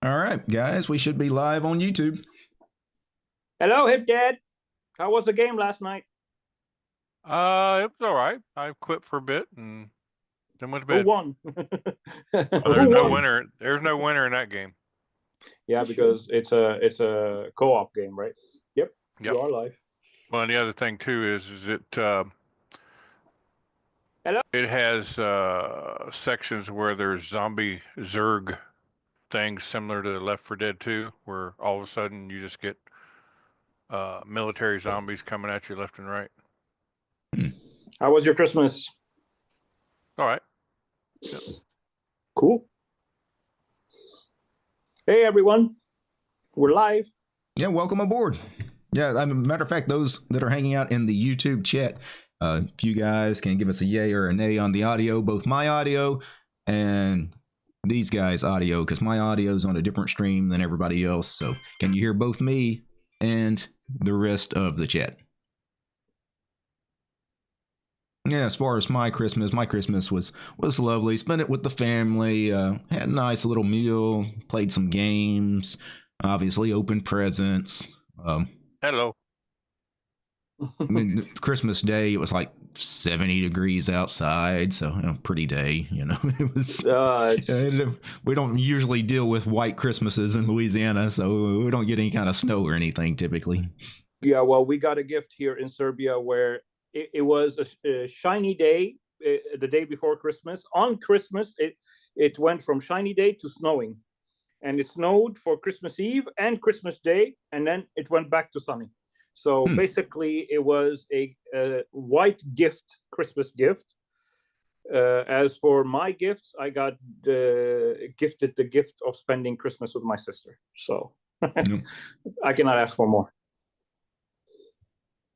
All right, guys, we should be live on YouTube. Hello, Hip Dad. How was the game last night? It was all right. I quit for a bit and then went to Who bed. won? There's no winner. There's no winner in that game. Yeah, because it's a co-op game, right? Yep. Yep. You are live. Well, and the other thing too is it Hello. it has sections where there's zombie Zerg things similar to Left 4 Dead 2, where all of a sudden you just get military zombies coming at you left and right. How was your Christmas? All right. Yep. Cool. Hey, everyone. We're live. Yeah, welcome aboard. Yeah, as a matter of fact, those that are hanging out in the YouTube chat, if you guys can give us a yay or a nay on the audio, both my audio and these guys' audio, because my audio is on a different stream than everybody else. So can you hear both me and the rest of the chat? Yeah, as far as my Christmas was lovely. Spent it with the family, had a nice little meal, played some games, obviously opened presents. Hello. I mean, Christmas Day, it was like 70 degrees outside, so pretty day, It was. We don't usually deal with white Christmases in Louisiana, so we don't get any kind of snow or anything typically. Yeah, well, we got a gift here in Serbia where it was a shiny day, the day before Christmas. On Christmas, it went from shiny day to snowing, and it snowed for Christmas Eve and Christmas Day, and then it went back to sunny. So basically, it was a white gift, Christmas gift. As for my gifts, I got gifted the gift of spending Christmas with my sister. So I cannot ask for more.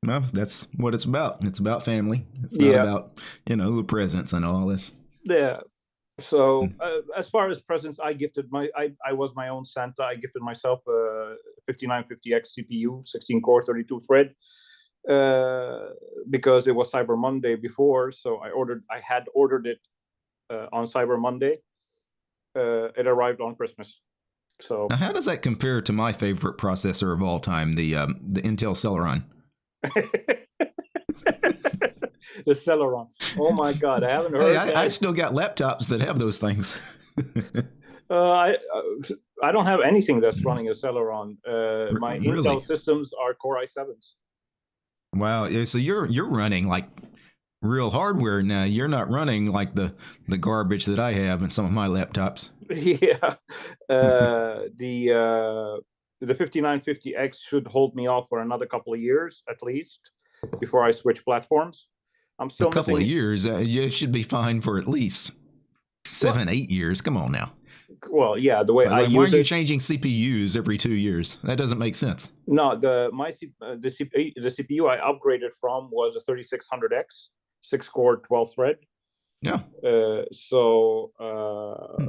Well, that's what it's about. It's about family. It's not about, the presents and all this. Yeah. So as far as presents, I was my own Santa. I gifted myself a 5950X CPU, 16-core, 32-thread, because it was Cyber Monday before. So I had ordered it on Cyber Monday. It arrived on Christmas. So now, how does that compare to my favorite processor of all time, the Intel Celeron? The Celeron. Oh my God, I haven't heard. Hey, I still got laptops that have those things. I don't have anything that's running a Celeron. My Intel systems are Core i7s. Wow, so you're running like real hardware now. You're not running like the garbage that I have in some of my laptops. Yeah, the 5950X should hold me off for another couple of years at least before I switch platforms. I'm still a couple of years. You should be fine for at least 7-8 years. Come on now. Well, yeah, the way I use it. Why are you changing CPUs every 2 years? That doesn't make sense. No, the CPU I upgraded from was a 3600X, 6-core, 12-thread. Yeah.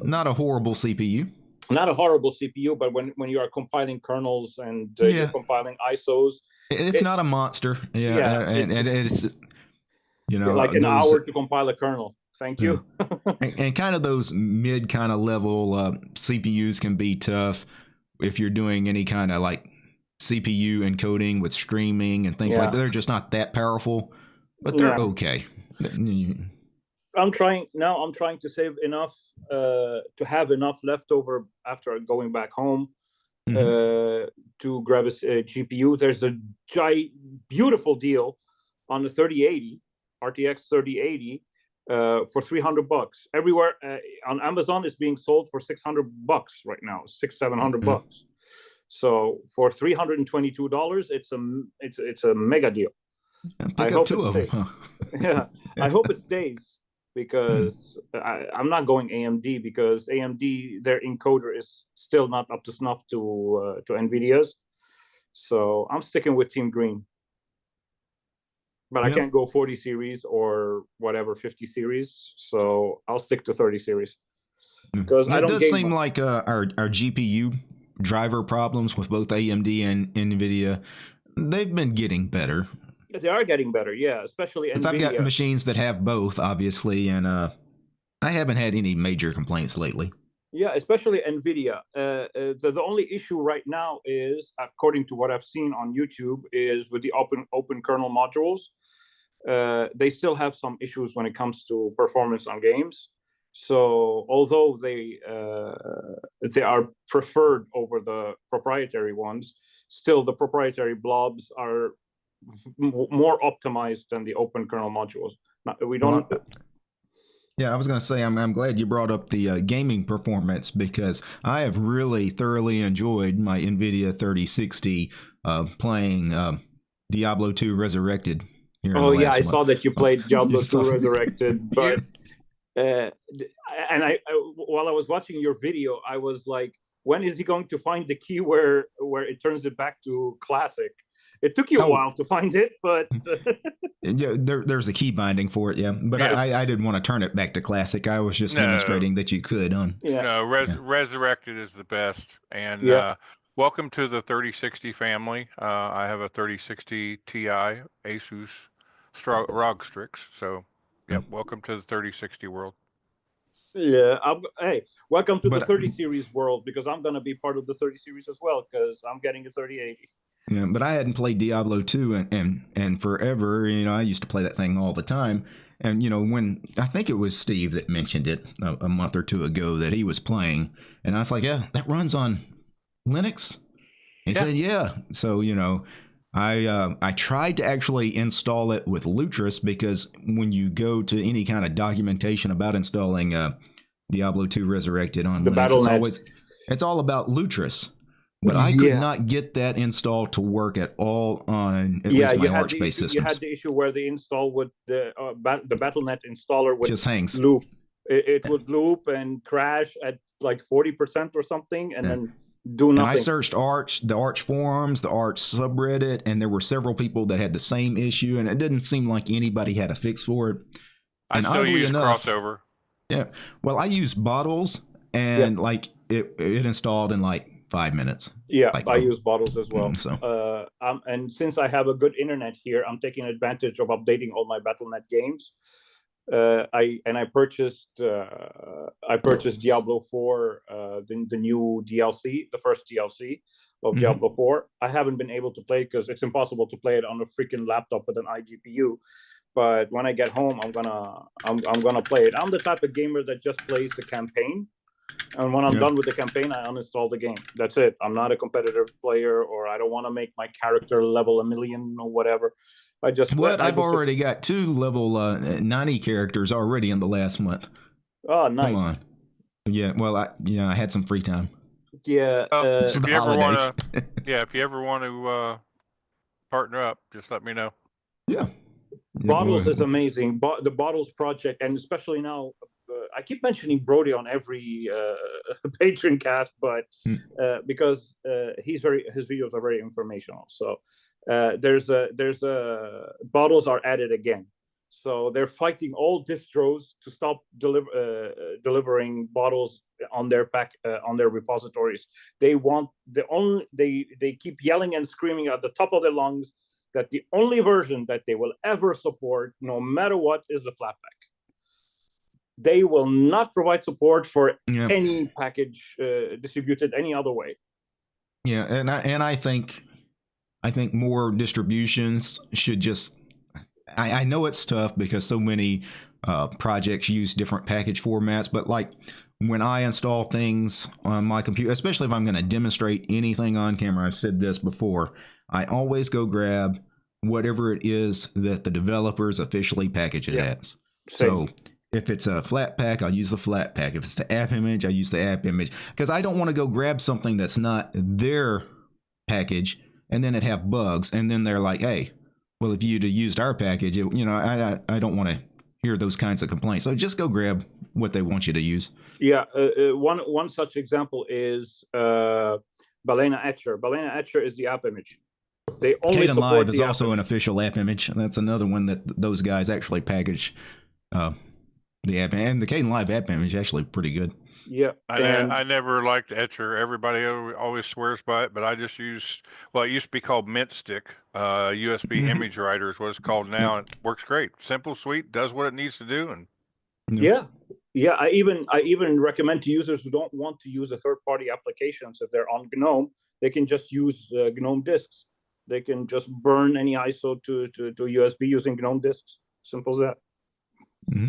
Not a horrible CPU. Not a horrible CPU, but when you are compiling kernels and you're compiling ISOs, it's not a monster. Yeah, and it's like an hour to compile a kernel. Thank you. and kind of those mid kind of level CPUs can be tough if you're doing any kind of like CPU encoding with streaming and things like that. They're just not that powerful, but they're okay. I'm trying to save enough to have enough left over after going back home to grab a GPU. There's a beautiful deal on the 3080 RTX 3080 for $300 everywhere. On Amazon is being sold for $600 right now, $700. So for $322, it's a mega deal. Pick up two of them. Huh? Yeah, I hope it stays because I'm not going AMD because AMD, their encoder is still not up to snuff to NVIDIA's. So I'm sticking with Team Green. But I can't go 40 series or whatever 50 series, so I'll stick to 30 series. Because it does seem like our GPU driver problems with both AMD and NVIDIA, they've been getting better. They are getting better, yeah, especially NVIDIA. I've got machines that have both, obviously, and I haven't had any major complaints lately. Yeah, especially NVIDIA. The only issue right now is, according to what I've seen on YouTube, is with the open kernel modules. They still have some issues when it comes to performance on games. So although they are preferred over the proprietary ones, still the proprietary blobs are more optimized than the open kernel modules. We don't. Yeah, I was going to say, I'm glad you brought up the gaming performance, because I have really thoroughly enjoyed my NVIDIA 3060 playing Diablo 2 Resurrected. Oh yeah, I saw that you played Diablo 2 Resurrected, but and while I was watching your video, I was like, when is he going to find the key where it turns it back to classic? It took you a while to find it, but yeah, there's a key binding for it. Yeah, but yes. I didn't want to turn it back to classic. I was just demonstrating that you could on. Yeah. No, Resurrected is the best. And welcome to the 3060 family. I have a 3060 Ti Asus ROG Strix. So, yep, welcome to the 3060 world. Yeah, hey, welcome to the 30 series world, because I'm going to be part of the 30 series as well, because I'm getting a 3080. Yeah, but I hadn't played Diablo 2 and forever. You know, I used to play that thing all the time. And, you know, when I think it was Steve that mentioned it a month or two ago that he was playing, and I was like, yeah, that runs on Linux. He said, yeah. So, you know, I tried to actually install it with Lutris, because when you go to any kind of documentation about installing Diablo 2 Resurrected on Linux, it's all about Lutris. But I could not get that install to work at all on at least my Arch-based systems. You had the issue where the install would the BattleNet installer would just hangs. Loop. It would loop and crash at like 40% or something, and then do nothing. And I searched Arch, the Arch forums, the Arch subreddit, and there were several people that had the same issue, and it didn't seem like anybody had a fix for it. And I still use Crossover. Yeah, well, I use Bottles, and like it installed in like 5 minutes. Yeah, I use Bottles as well. And since I have a good internet here, I'm taking advantage of updating all my BattleNet games. I purchased Diablo 4, the new DLC, the first DLC of Diablo 4. I haven't been able to play it because it's impossible to play it on a freaking laptop with an iGPU. But when I get home, I'm gonna play it. I'm the type of gamer that just plays the campaign. And when I'm done with the campaign, I uninstall the game. That's it. I'm not a competitive player, or I don't want to make my character level 1 million or whatever. I've already got 2 level 90 characters already in the last month. Oh, nice. Come on. Yeah, well, I had some free time. Yeah. If you ever want to partner up, just let me know. Yeah. Bottles is amazing. The Bottles project, and especially now, I keep mentioning Brody on every Patreon cast, but because his videos are very informational. So there's a Bottles are added again. So they're fighting all distros to stop delivering Bottles on their repositories. They keep yelling and screaming at the top of their lungs that the only version that they will ever support, no matter what, is the Flatpak. They will not provide support for any package distributed any other way. Yeah, and I think more distributions should just. I know it's tough because so many projects use different package formats, but like when I install things on my computer, especially if I'm going to demonstrate anything on camera, I've said this before, I always go grab whatever it is that the developers officially package it as. Same. So if it's a Flatpak, I'll use the Flatpak. If it's the app image, I use the app image, because I don't want to go grab something that's not their package and then it have bugs, and then they're like, hey, well, if you'd have used our package, I don't want to hear those kinds of complaints. So just go grab what they want you to use. Yeah, one such example is Balena Etcher. Balena Etcher is the app image. They only Kden support Live is the also an official app image. That's another one that those guys actually package the app, and the Kden Live app image is actually pretty good. Yeah, I never liked Etcher. Everybody always swears by it, but I just use, well, it used to be called Mint Stick. USB image writer is what it's called now. It works great. Simple, sweet, does what it needs to do. And yeah, Yeah, I even recommend to users who don't want to use a third-party applications, if they're on GNOME, they can just use GNOME disks. They can just burn any ISO to USB using GNOME disks. Simple as that. Mm-hmm.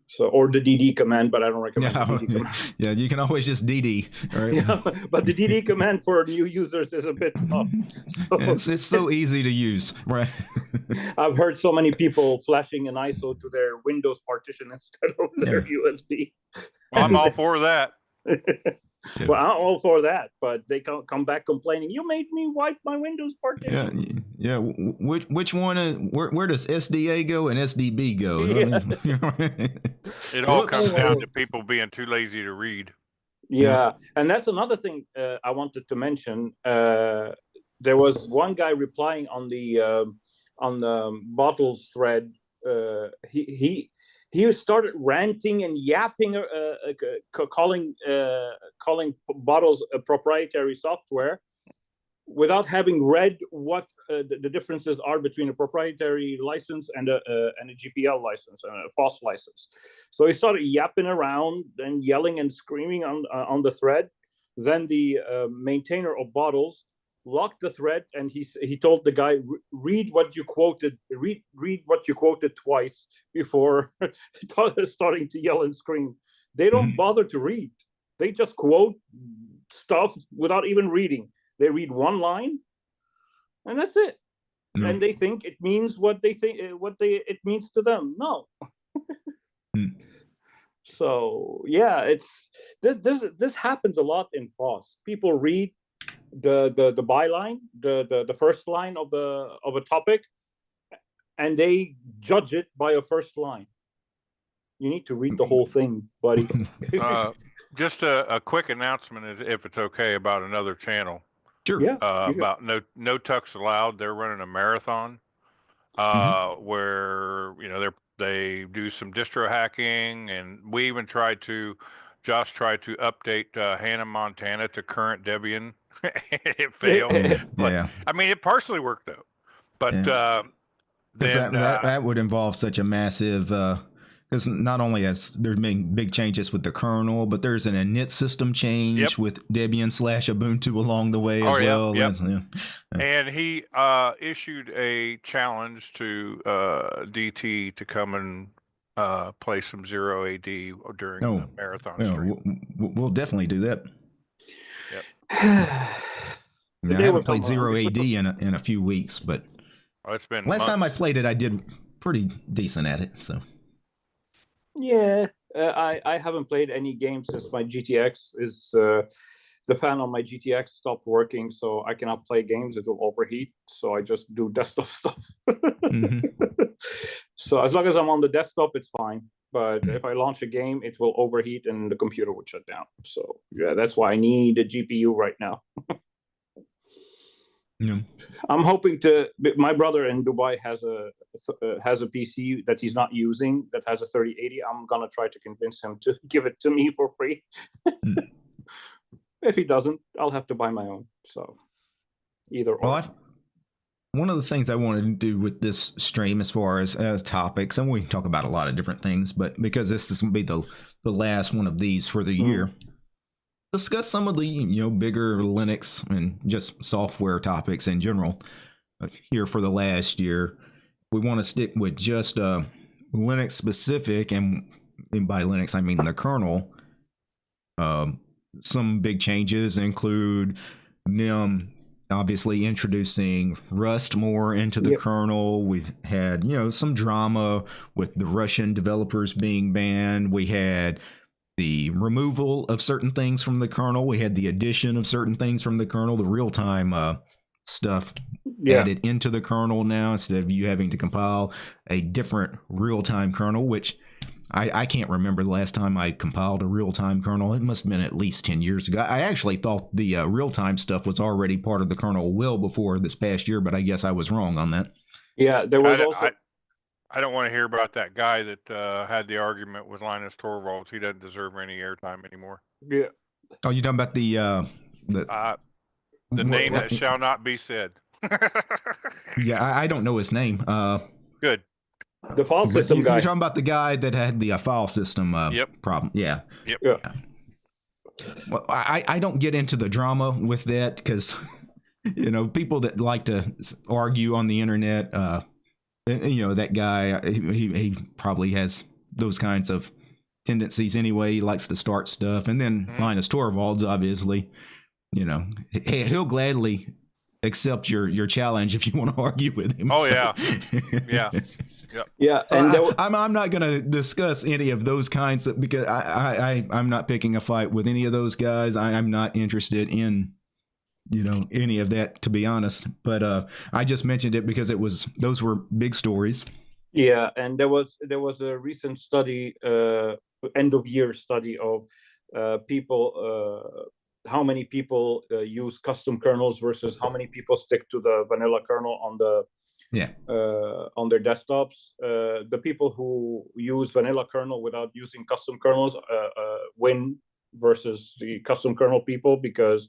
So, or the DD command, but I don't recommend the DD command. Yeah, you can always just DD, right? Yeah, but the DD command for new users is a bit tough. So, it's so easy to use, right? I've heard so many people flashing an ISO to their Windows partition instead of their USB. Well, I'm all for that. Well, I'm all for that, but they come back complaining, you made me wipe my Windows partition. Yeah. Which one? Where does SDA go and SDB go? Yeah. It all comes down to people being too lazy to read. Yeah, and that's another thing I wanted to mention. There was one guy replying on the bottles thread. He started ranting and yapping, calling bottles a proprietary software, without having read what the differences are between a proprietary license and a GPL license and a FOSS license. So he started yapping around and yelling and screaming on the thread. Then the maintainer of bottles locked the thread, and he told the guy, read what you quoted twice before starting to yell and scream. They don't bother to read. They just quote stuff without even reading. They read one line, and that's it. And they think it means what they think it means to them. No. So yeah, it's this happens a lot in FOSS. People read the byline, the first line of a topic, and they judge it by a first line. You need to read the whole thing, buddy. Just a quick announcement, if it's okay, about another channel. Sure. Yeah. About no tucks allowed. They're running a marathon where they do some distro hacking, and we even Josh tried to update Hannah Montana to current Debian. It failed. But, I mean, it partially worked though. But that would involve such a massive. Because not only has there's been big changes with the kernel, but there's an init system change with Debian/Ubuntu along the way as well. Yep. And he issued a challenge to DT to come and play some XeroAD during the marathon stream. We'll definitely do that. Yep. I haven't played XeroAD in a few weeks, but it's been last time I played it, I did pretty decent at it. So. Yeah, I haven't played any games since my GTX is the fan on my GTX stopped working, so I cannot play games. It will overheat, so I just do desktop stuff. So as long as I'm on the desktop, it's fine. But if I launch a game, it will overheat and the computer would shut down. So yeah, that's why I need a GPU right now. I'm hoping my brother in Dubai has a PC that he's not using that has a 3080. I'm gonna try to convince him to give it to me for free. If he doesn't, I'll have to buy my own. So either or. Well, one of the things I wanted to do with this stream, as far as topics, and we can talk about a lot of different things, but because this is gonna be the last one of these for the year. Discuss some of the bigger Linux and just software topics in general here for the last year. We want to stick with just Linux specific, and by Linux I mean the kernel. Some big changes include them obviously introducing Rust more into the kernel. We've had some drama with the Russian developers being banned. We had the removal of certain things from the kernel. We had the addition of certain things from the kernel, the real-time stuff added into the kernel now, instead of you having to compile a different real-time kernel, which I can't remember the last time I compiled a real-time kernel. It must have been at least 10 years ago. I actually thought the real-time stuff was already part of the kernel well before this past year, but I guess I was wrong on that. Yeah, there was also... I don't want to hear about that guy that had the argument with Linus Torvalds. He doesn't deserve any airtime anymore. Yeah. Oh, you talking about the name that shall not be said? Yeah, I don't know his name. Good. The file But system guy. you're talking about the guy that had the file system problem. Yeah. Yep. Yeah. Well, I don't get into the drama with that because, you know, people that like to argue on the internet, you know, that guy, he probably has those kinds of tendencies anyway. He likes to start stuff. And then Linus Torvalds, obviously, you know, he'll gladly accept your challenge if you want to argue with him. Oh, So. yeah. Yeah. Yep. Yeah, So and I'm not going to discuss any of those kinds of, because I'm not picking a fight with any of those guys. I'm not interested in, you know, any of that, to be honest. But I just mentioned it because those were big stories. yeah, and there was a recent study, end of year study of people. How many people use custom kernels versus how many people stick to the vanilla kernel on their desktops. The people who use vanilla kernel without using custom kernels win versus the custom kernel people, because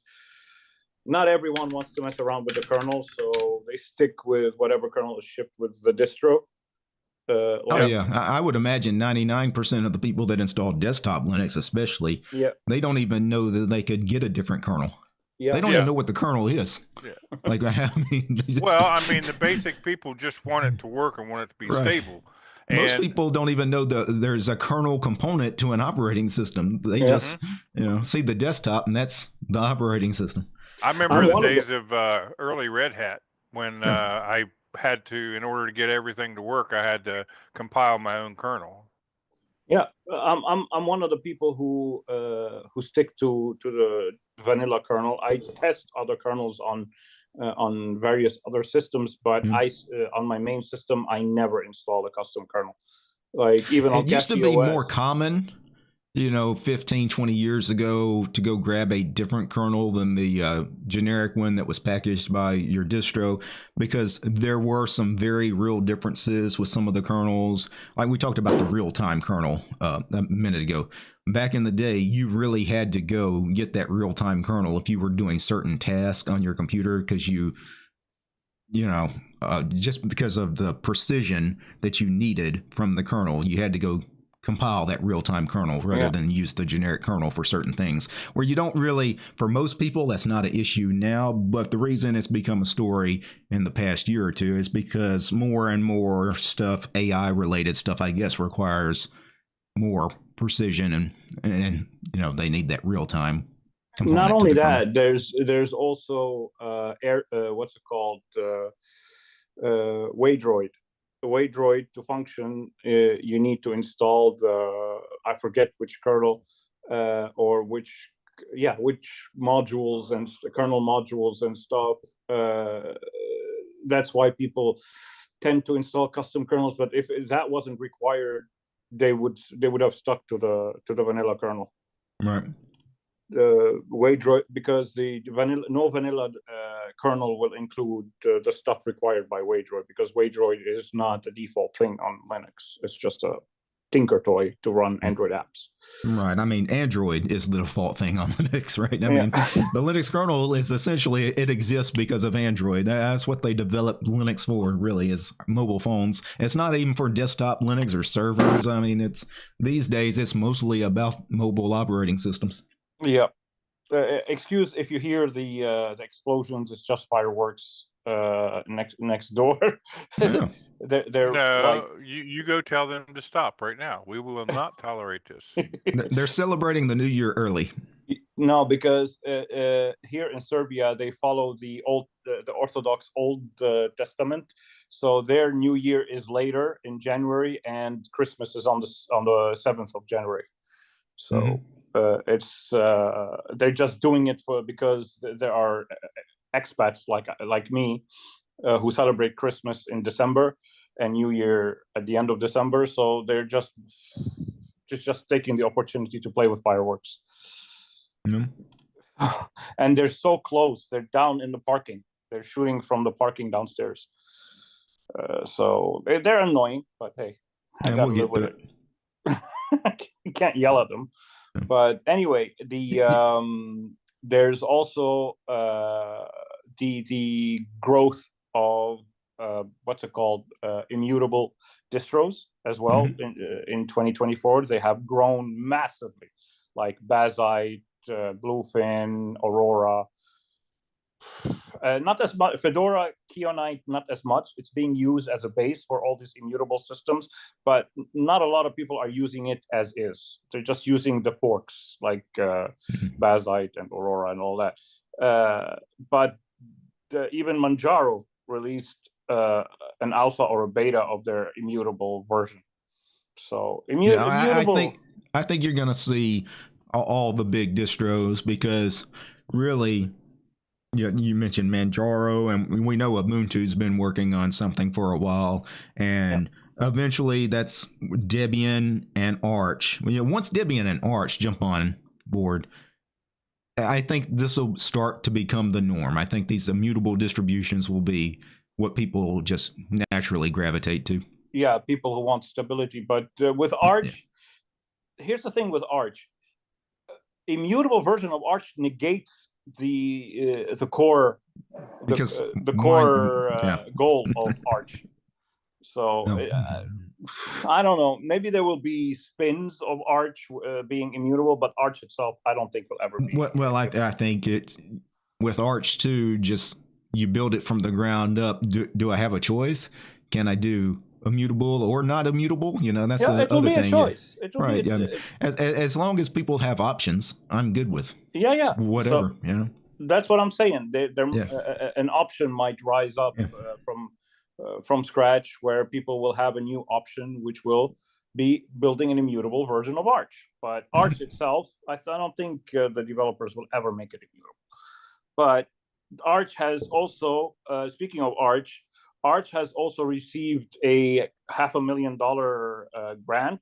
not everyone wants to mess around with the kernel, so they stick with whatever kernel is shipped with the distro. I would imagine 99% of the people that install desktop Linux, especially, they don't even know that they could get a different kernel. Yeah. They don't even know what the kernel is. Yeah. Like, I mean, well, I mean, the basic people just want it to work and want it to be stable. Most people don't even know there's a kernel component to an operating system. They just, you know, see the desktop and that's the operating system. I remember the days of early Red Hat when I had to, in order to get everything to work, I had to compile my own kernel. Yeah, I'm one of the people who stick to the vanilla kernel. I test other kernels on various other systems, but on my main system, I never install a custom kernel. Like, even on it used to be more common, you know, 15, 20 years ago, to go grab a different kernel than the generic one that was packaged by your distro, because there were some very real differences with some of the kernels. Like we talked about the real-time kernel a minute ago. Back in the day, you really had to go get that real-time kernel if you were doing certain tasks on your computer, because you know, just because of the precision that you needed from the kernel, you had to go compile that real-time kernel rather than use the generic kernel for certain things, where you don't really, for most people, that's not an issue now. But the reason it's become a story in the past year or two is because more and more stuff, AI related stuff, I guess, requires more precision, and you know, they need that real-time component. Not only that, there's also what's it called, Waydroid. The Waydroid to function, you need to install I forget which kernel or which modules and kernel modules and stuff. That's why people tend to install custom kernels. But if that wasn't required, they would have stuck to the vanilla kernel. Right. Waydroid, because the vanilla kernel will include the stuff required by Waydroid, because Waydroid is not a default thing on Linux. It's just a tinker toy to run Android apps. Right. I mean, Android is the default thing on Linux, right? I mean, the Linux kernel is essentially, it exists because of Android. That's what they developed Linux for, really, is mobile phones. It's not even for desktop Linux or servers. I mean, these days, it's mostly about mobile operating systems. Yeah. Excuse if you hear the explosions. It's just fireworks next door. No, like, you go tell them to stop right now. We will not tolerate this. They're celebrating the new year early. No, because here in Serbia they follow the Orthodox Old Testament, so their New Year is later in January, and Christmas is on the 7th of January. So. It's they're just doing it because there are expats like me who celebrate Christmas in December and New Year at the end of December. So they're just taking the opportunity to play with fireworks. And they're so close. They're down in the parking. They're shooting from the parking downstairs. So they're annoying, but hey, I gotta live with it. You can't yell at them. But anyway, there's also the growth of what's it called, immutable distros as well. In 2024. They have grown massively, like Bazzite, Bluefin, Aurora. Not as much Fedora, Keonite, not as much. It's being used as a base for all these immutable systems, but not a lot of people are using it as is. They're just using the forks like Bazzite and Aurora and all that. But even Manjaro released an alpha or a beta of their immutable version. So immutable. I think you're going to see all the big distros, because really, you mentioned Manjaro, and we know Ubuntu's been working on something for a while, and eventually that's Debian and Arch. Once Debian and Arch jump on board, I think this will start to become the norm. I think these immutable distributions will be what people just naturally gravitate to. Yeah, people who want stability. But with Arch, here's the thing with Arch. Immutable version of Arch negates the core goal of Arch. So I don't know. Maybe there will be spins of Arch being immutable, but Arch itself, I don't think will ever be. Well, I think it's with Arch too. Just you build it from the ground up. Do I have a choice? Can I do immutable or not immutable? That's the other thing. It will be a choice. It will right. Be as long as people have options, I'm good with. Yeah. Whatever. So, that's what I'm saying. An option might rise up from scratch, where people will have a new option, which will be building an immutable version of Arch. But Arch itself, I don't think the developers will ever make it immutable. But Arch has also, speaking of Arch has also received a $500,000 grant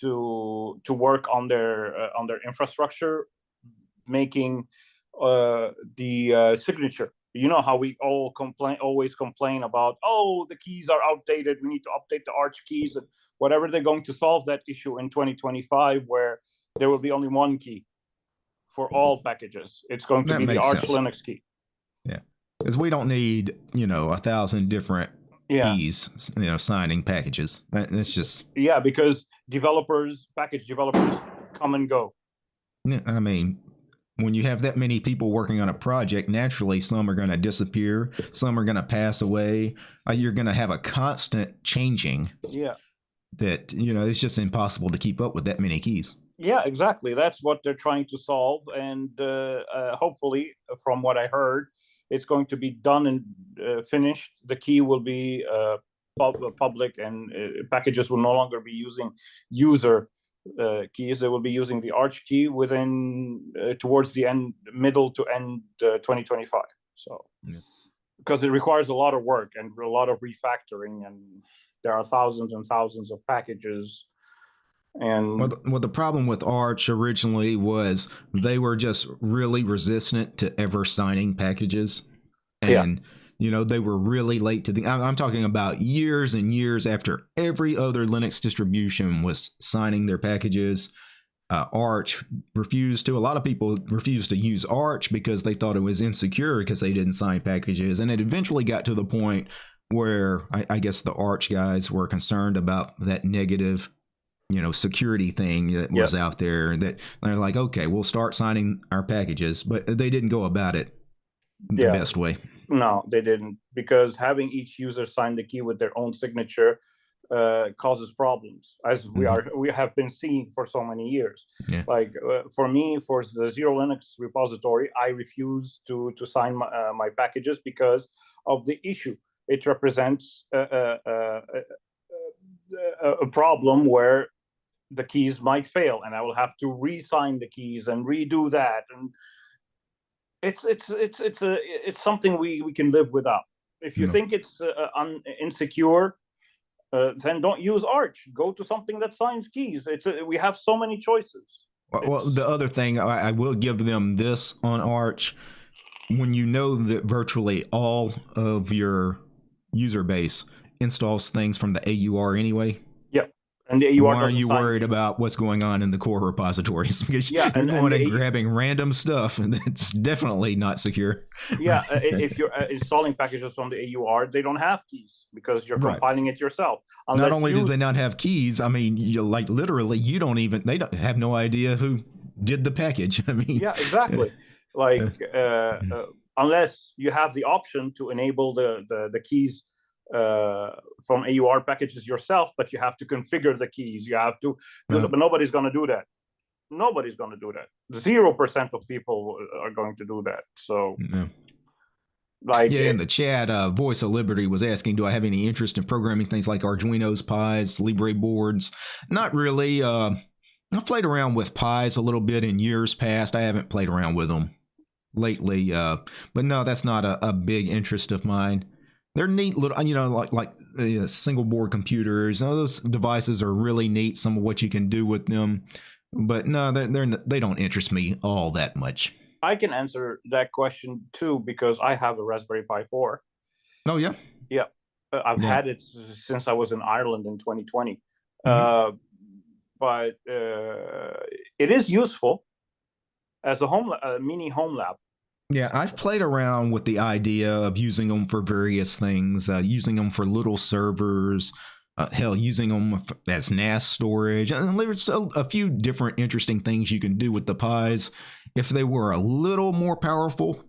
to work on their infrastructure, making the signature. How we always complain about, the keys are outdated, we need to update the Arch keys, and whatever. They're going to solve that issue in 2025, where there will be only one key for all packages. It's going to be the Arch Linux key. Yeah, because we don't need 1,000 different keys, signing packages. That's just because package developers come and go. I mean, when you have that many people working on a project, naturally some are going to disappear, some are going to pass away. You're going to have a constant changing. Yeah. That it's just impossible to keep up with that many keys. Yeah, exactly. That's what they're trying to solve, and hopefully, from what I heard, it's going to be done and finished. The key will be public, and packages will no longer be using user keys. They will be using the Arch key within towards the middle to end 2025. So, because it requires a lot of work and a lot of refactoring, and there are thousands and thousands of packages. And the problem with Arch originally was they were just really resistant to ever signing packages, and they were really late to the. I'm talking about years and years after every other Linux distribution was signing their packages. Arch refused to. A lot of people refused to use Arch because they thought it was insecure because they didn't sign packages, and it eventually got to the point where I guess the Arch guys were concerned about that negative security thing that was out there, that they're like, okay, we'll start signing our packages, but they didn't go about it the best way. No, they didn't, because having each user sign the key with their own signature causes problems, as we have been seeing for so many years. Like for me, for the XeroLinux repository, I refuse to sign my packages because of the issue. It represents a problem where the keys might fail, and I will have to re-sign the keys and redo that, and it's something we can live without. If you think it's insecure, then don't use Arch. Go to something that signs keys. We have so many choices. Well, the other thing, I will give them this on Arch: when you know that virtually all of your user base installs things from the AUR anyway. And the AUR Why are doesn't you sign worried keys. about what's going on in the core repositories? Because Yeah, you're going and the grabbing random stuff, and it's definitely not secure. Yeah, if you're installing packages from the AUR, they don't have keys because you're Right. compiling it yourself. Not only do they not have keys, I mean, you like literally, you don't even, they don't have no idea who did the package. I mean, yeah, exactly. Like unless you have the option to enable the keys from AUR packages yourself, but you have to configure the keys. You have to, but nobody's going to do that. Nobody's going to do that. 0% of people are going to do that. So. Like in the chat, Voice of Liberty was asking, do I have any interest in programming things like Arduinos, Pis, Libre boards? Not really. I've played around with Pis a little bit in years past. I haven't played around with them lately. But no, that's not a big interest of mine. They're neat little, you know, like single board computers. Those devices are really neat. Some of what you can do with them. But no, they don't interest me all that much. I can answer that question too because I have a Raspberry Pi 4. Oh yeah, yeah. I've had it since I was in Ireland in 2020. But it is useful as a mini home lab. Yeah, I've played around with the idea of using them for various things, using them for little servers. Hell, using them as NAS storage. And there's a few different interesting things you can do with the Pis. If they were a little more powerful,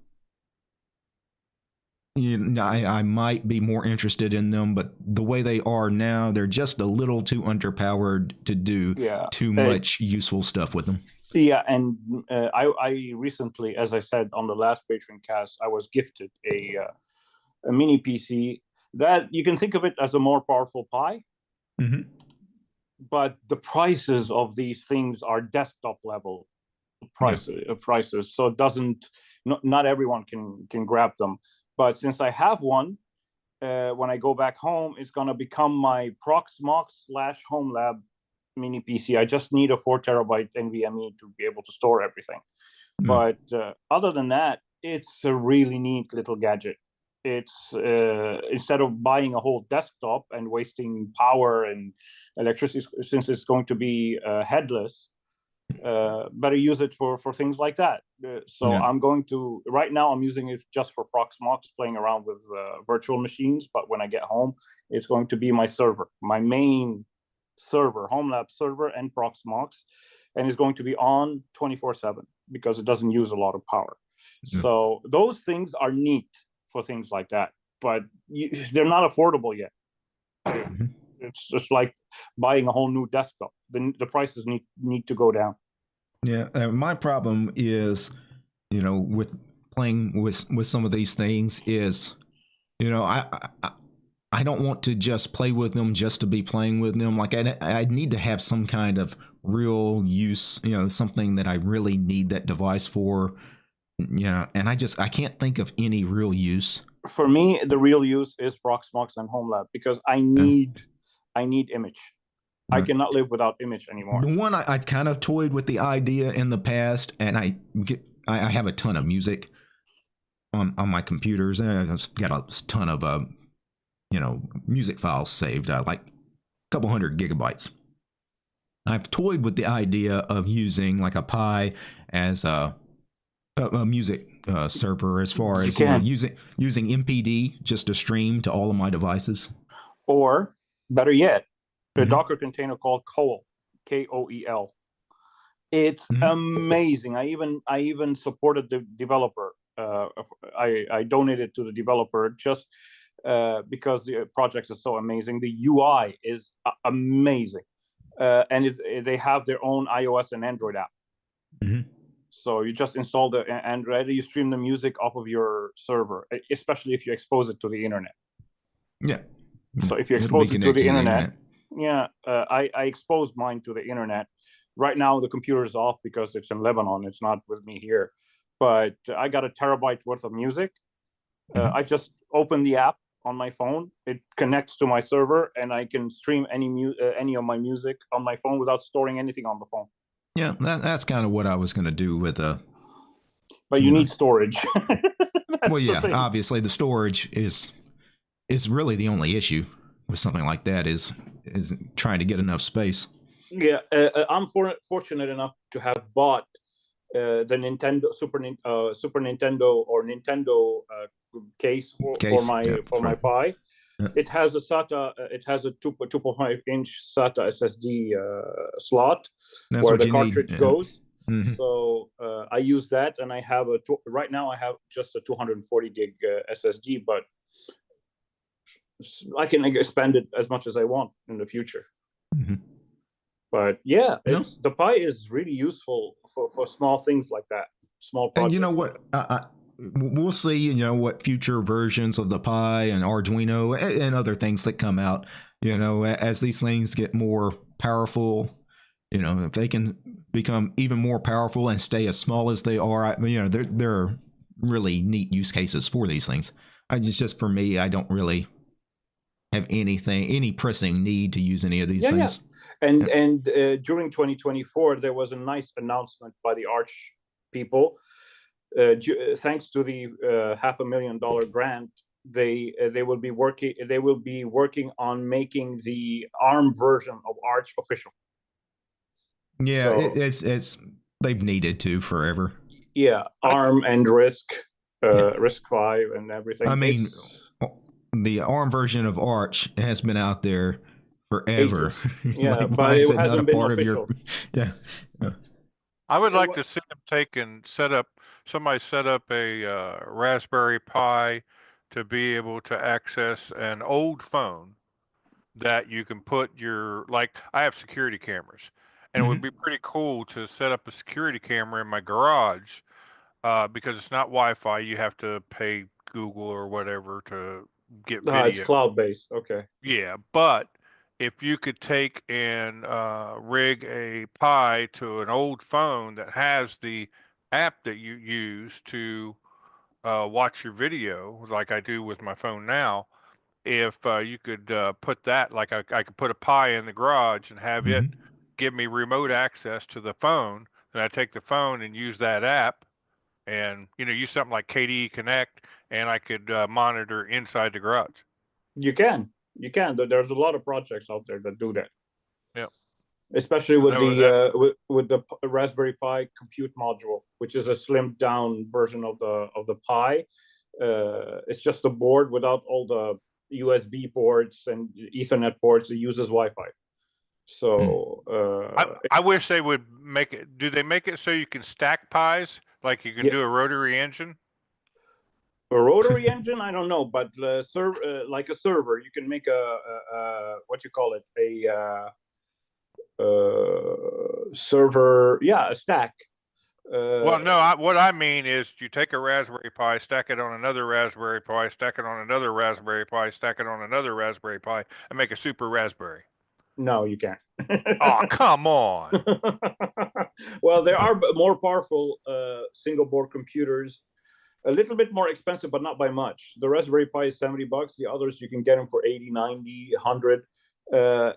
I might be more interested in them. But the way they are now, they're just a little too underpowered to do too much useful stuff with them. Yeah, and I recently, as I said on the last Patreon cast, I was gifted a mini PC that you can think of it as a more powerful Pi. But the prices of these things are desktop level prices, so it doesn't. Not everyone can grab them. But since I have one, when I go back home, it's gonna become my Proxmox / home lab mini PC. I just need a 4 terabyte NVMe to be able to store everything. But other than that, it's a really neat little gadget. It's instead of buying a whole desktop and wasting power and electricity, since it's going to be headless, better use it for things like that. I'm going to, right now I'm using it just for Proxmox, playing around with virtual machines. But when I get home, it's going to be my server, my main server, home lab server and Proxmox, and it's going to be on 24/7 because it doesn't use a lot of power. So those things are neat for things like that, but they're not affordable yet. It's just like buying a whole new desktop. The prices need to go down. Yeah, my problem is, with playing with some of these things is, I don't want to just play with them just to be playing with them. Like I need to have some kind of real use, something that I really need that device for. And I can't think of any real use. For me, the real use is Proxmox and home lab because I need image. I cannot live without image anymore. The one I've kind of toyed with the idea in the past, and I have a ton of music on my computers, and I've got a ton of music files saved, like a couple hundred gigabytes. I've toyed with the idea of using like a Pi as a music server, as far as using MPD just to stream to all of my devices. Or better yet, a Docker container called Koel, Koel. It's amazing. I even supported the developer. I donated to the developer just because the project is so amazing. The UI is amazing, and they have their own iOS and Android app. So you just install the Android, you stream the music off of your server, especially if you expose it to the internet. Yeah. So if you expose it to the internet. I exposed mine to the internet. Right now the computer is off because it's in Lebanon. It's not with me here. But I got a terabyte worth of music. I just open the app on my phone. It connects to my server, and I can stream any of my music on my phone without storing anything on the phone. Yeah, that's kind of what I was going to do with But you need storage. Well, yeah, obviously the storage is really the only issue with something like that. Is is trying to get enough space. Yeah, I'm fortunate enough to have bought the Nintendo Super Nintendo or Nintendo case for my Pi. Yeah. It has a SATA. It has a 2.5-inch SATA SSD slot. That's where what the you cartridge need. goes. Mhm. So I use that, and I have right now I have just a 240 gig SSD, but I can expand it as much as I want in the future. Mhm. But yeah, No. the Pi is really useful for small things like that, small projects. And you know what? We'll see, you know, what future versions of the Pi and Arduino and other things that come out, you know, as these things get more powerful, you know, if they can become even more powerful and stay as small as they are, you know, there are really neat use cases for these things. Just for me, I don't really have any pressing need to use any of these things. Yeah. And during 2024, there was a nice announcement by the Arch people. Thanks to the $500,000 grant, they will be working on making the ARM version of Arch official. Yeah, so, it's they've needed to forever. Yeah, ARM and RISC-V and everything. I mean, the ARM version of Arch has been out there forever. Yeah, like, but it hasn't been official. Yeah. I would like to see them take and somebody set up a Raspberry Pi to be able to access an old phone that you can put like I have security cameras, and it would be pretty cool to set up a security camera in my garage because it's not Wi-Fi. You have to pay Google or whatever to get video. It's cloud-based. Okay. Yeah, but if you could take and rig a Pi to an old phone that has the app that you use to watch your video, like I do with my phone now, if you could put that, like I could put a Pi in the garage and have it give me remote access to the phone, then I take the phone and use that app and, you know, use something like KDE Connect, and I could monitor inside the garage. You can. There's a lot of projects out there that do that. Yeah. Especially with the Raspberry Pi compute module, which is a slimmed down version of the Pi. It's just a board without all the USB ports and Ethernet ports. It uses Wi-Fi. So I wish they would make it. Do they make it so you can stack Pis, like you can do a rotary engine? A rotary engine, I don't know, but like a server, you can make a what you call it, a server, a stack. Well, no, what I mean is you take a Raspberry Pi, stack it on another Raspberry Pi, stack it on another Raspberry Pi, stack it on another Raspberry Pi, and make a super Raspberry. No, you can't. Oh, come on. Well, there are more powerful single board computers, a little bit more expensive, but not by much. The Raspberry Pi is $70. The others you can get them for 80, 90, 100,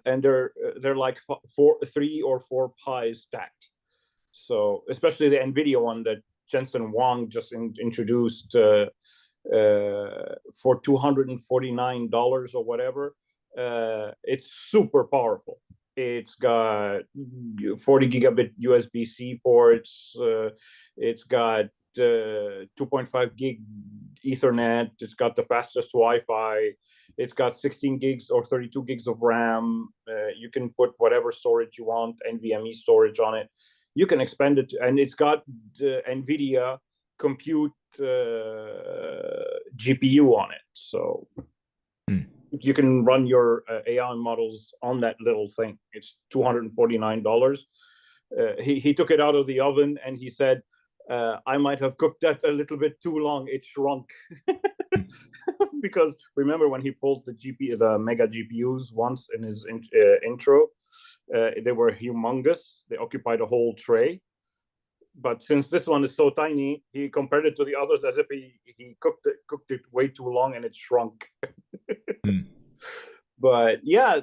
and they're like 3 or 4 Pis stacked. So especially the NVIDIA one that Jensen Huang just introduced for $249 or whatever. It's super powerful. It's got 40 gigabit USB-C ports. It's got 2.5 gig Ethernet. It's got the fastest Wi-Fi. It's got 16 gigs or 32 gigs of RAM. You can put whatever storage you want, NVMe storage on it. You can expand it, and it's got NVIDIA compute GPU on it. So you can run your AI models on that little thing. It's $249. He took it out of the oven and he said, I might have cooked that a little bit too long. It shrunk. Because remember when he pulled the mega GPUs once in his intro, they were humongous. They occupied a whole tray. But since this one is so tiny, he compared it to the others as if he cooked it way too long and it shrunk. But yeah,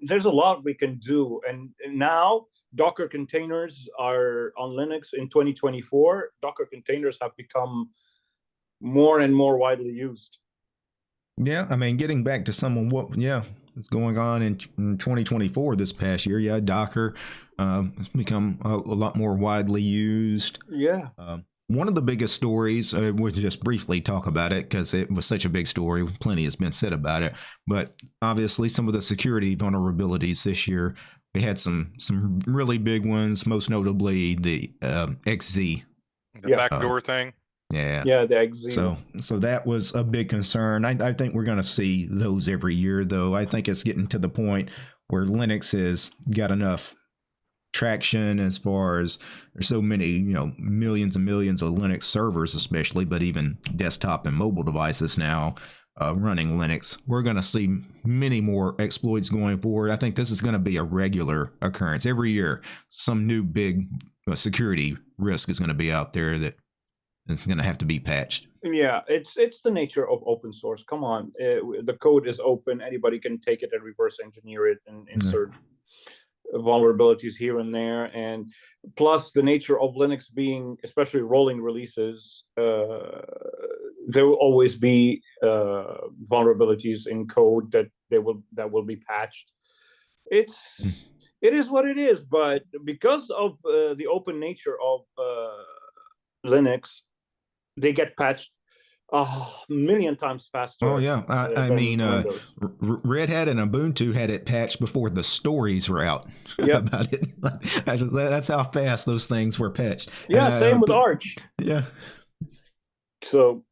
there's a lot we can do. And now Docker containers are on Linux in 2024. Docker containers have become more and more widely used. Yeah, I mean, getting back to is going on in 2024 this past year. Yeah, Docker has become a lot more widely used. Yeah. One of the biggest stories, we'll just briefly talk about it because it was such a big story. Plenty has been said about it. But obviously, some of the security vulnerabilities this year, we had some really big ones, most notably the XZ. The backdoor thing. Yeah. Yeah, the XZ. So that was a big concern. I think we're going to see those every year, though. I think it's getting to the point where Linux has got enough traction as far as there's so many, millions and millions of Linux servers, especially, but even desktop and mobile devices now running Linux. We're going to see many more exploits going forward. I think this is going to be a regular occurrence every year. Some new big security risk is going to be out there that it's going to have to be patched. Yeah, it's the nature of open source. Come on, the code is open. Anybody can take it and reverse engineer it and insert vulnerabilities here and there. And plus the nature of Linux being, especially rolling releases, there will always be vulnerabilities in code that will be patched. It is what it is. But because of the open nature of Linux, they get patched a million times faster. Oh yeah, I mean, Red Hat and Ubuntu had it patched before the stories were out about it. That's how fast those things were patched. Yeah, same with Arch. Yeah. So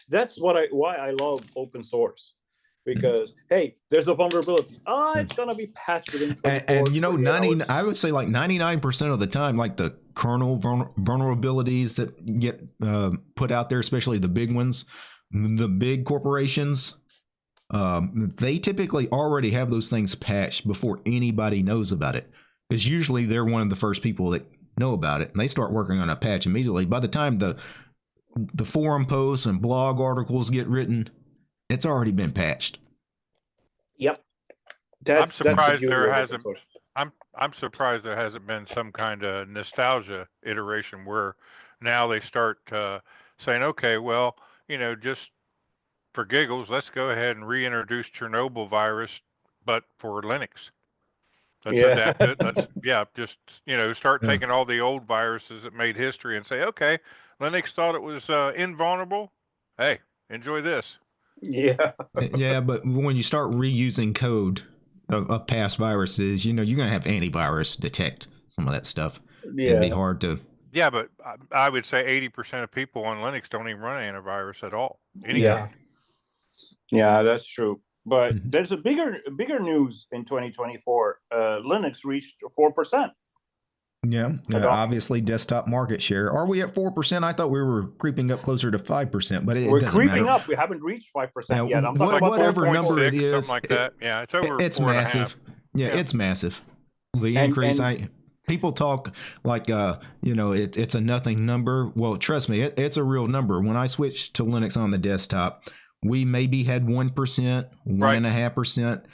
that's why I love open source. Because hey, there's a vulnerability. It's gonna be patched within 24 and I would say like 99% of the time, like the kernel vulnerabilities that get put out there, especially the big ones, the big corporations, they typically already have those things patched before anybody knows about it. Because usually they're one of the first people that know about it, and they start working on a patch immediately. By the time the forum posts and blog articles get written, it's already been patched. Yep. I'm surprised there hasn't. I'm surprised there hasn't been some kind of nostalgia iteration where now they start saying, okay, well, just for giggles, let's go ahead and reintroduce Chernobyl virus, but for Linux. Let's adapt it. Let's just start taking all the old viruses that made history and say, okay, Linux thought it was invulnerable. Hey, enjoy this. Yeah. Yeah, but when you start reusing code of past viruses, you're going to have antivirus detect some of that stuff. Yeah. It'd be hard to. Yeah, but I would say 80% of people on Linux don't even run antivirus at all. Anything. Yeah, that's true. But there's a bigger news in 2024. Linux reached 4%. Yeah, obviously desktop market share. Are we at 4%? I thought we were creeping up closer to 5%, but we're creeping up. We haven't reached 5% yet. I'm talking about whatever number it is, something like that. Yeah, it's over. It's massive. Yeah, it's massive. The increase. People talk like it's a nothing number. Well, trust me, it's a real number. When I switched to Linux on the desktop, we maybe had 1%, 1.5%.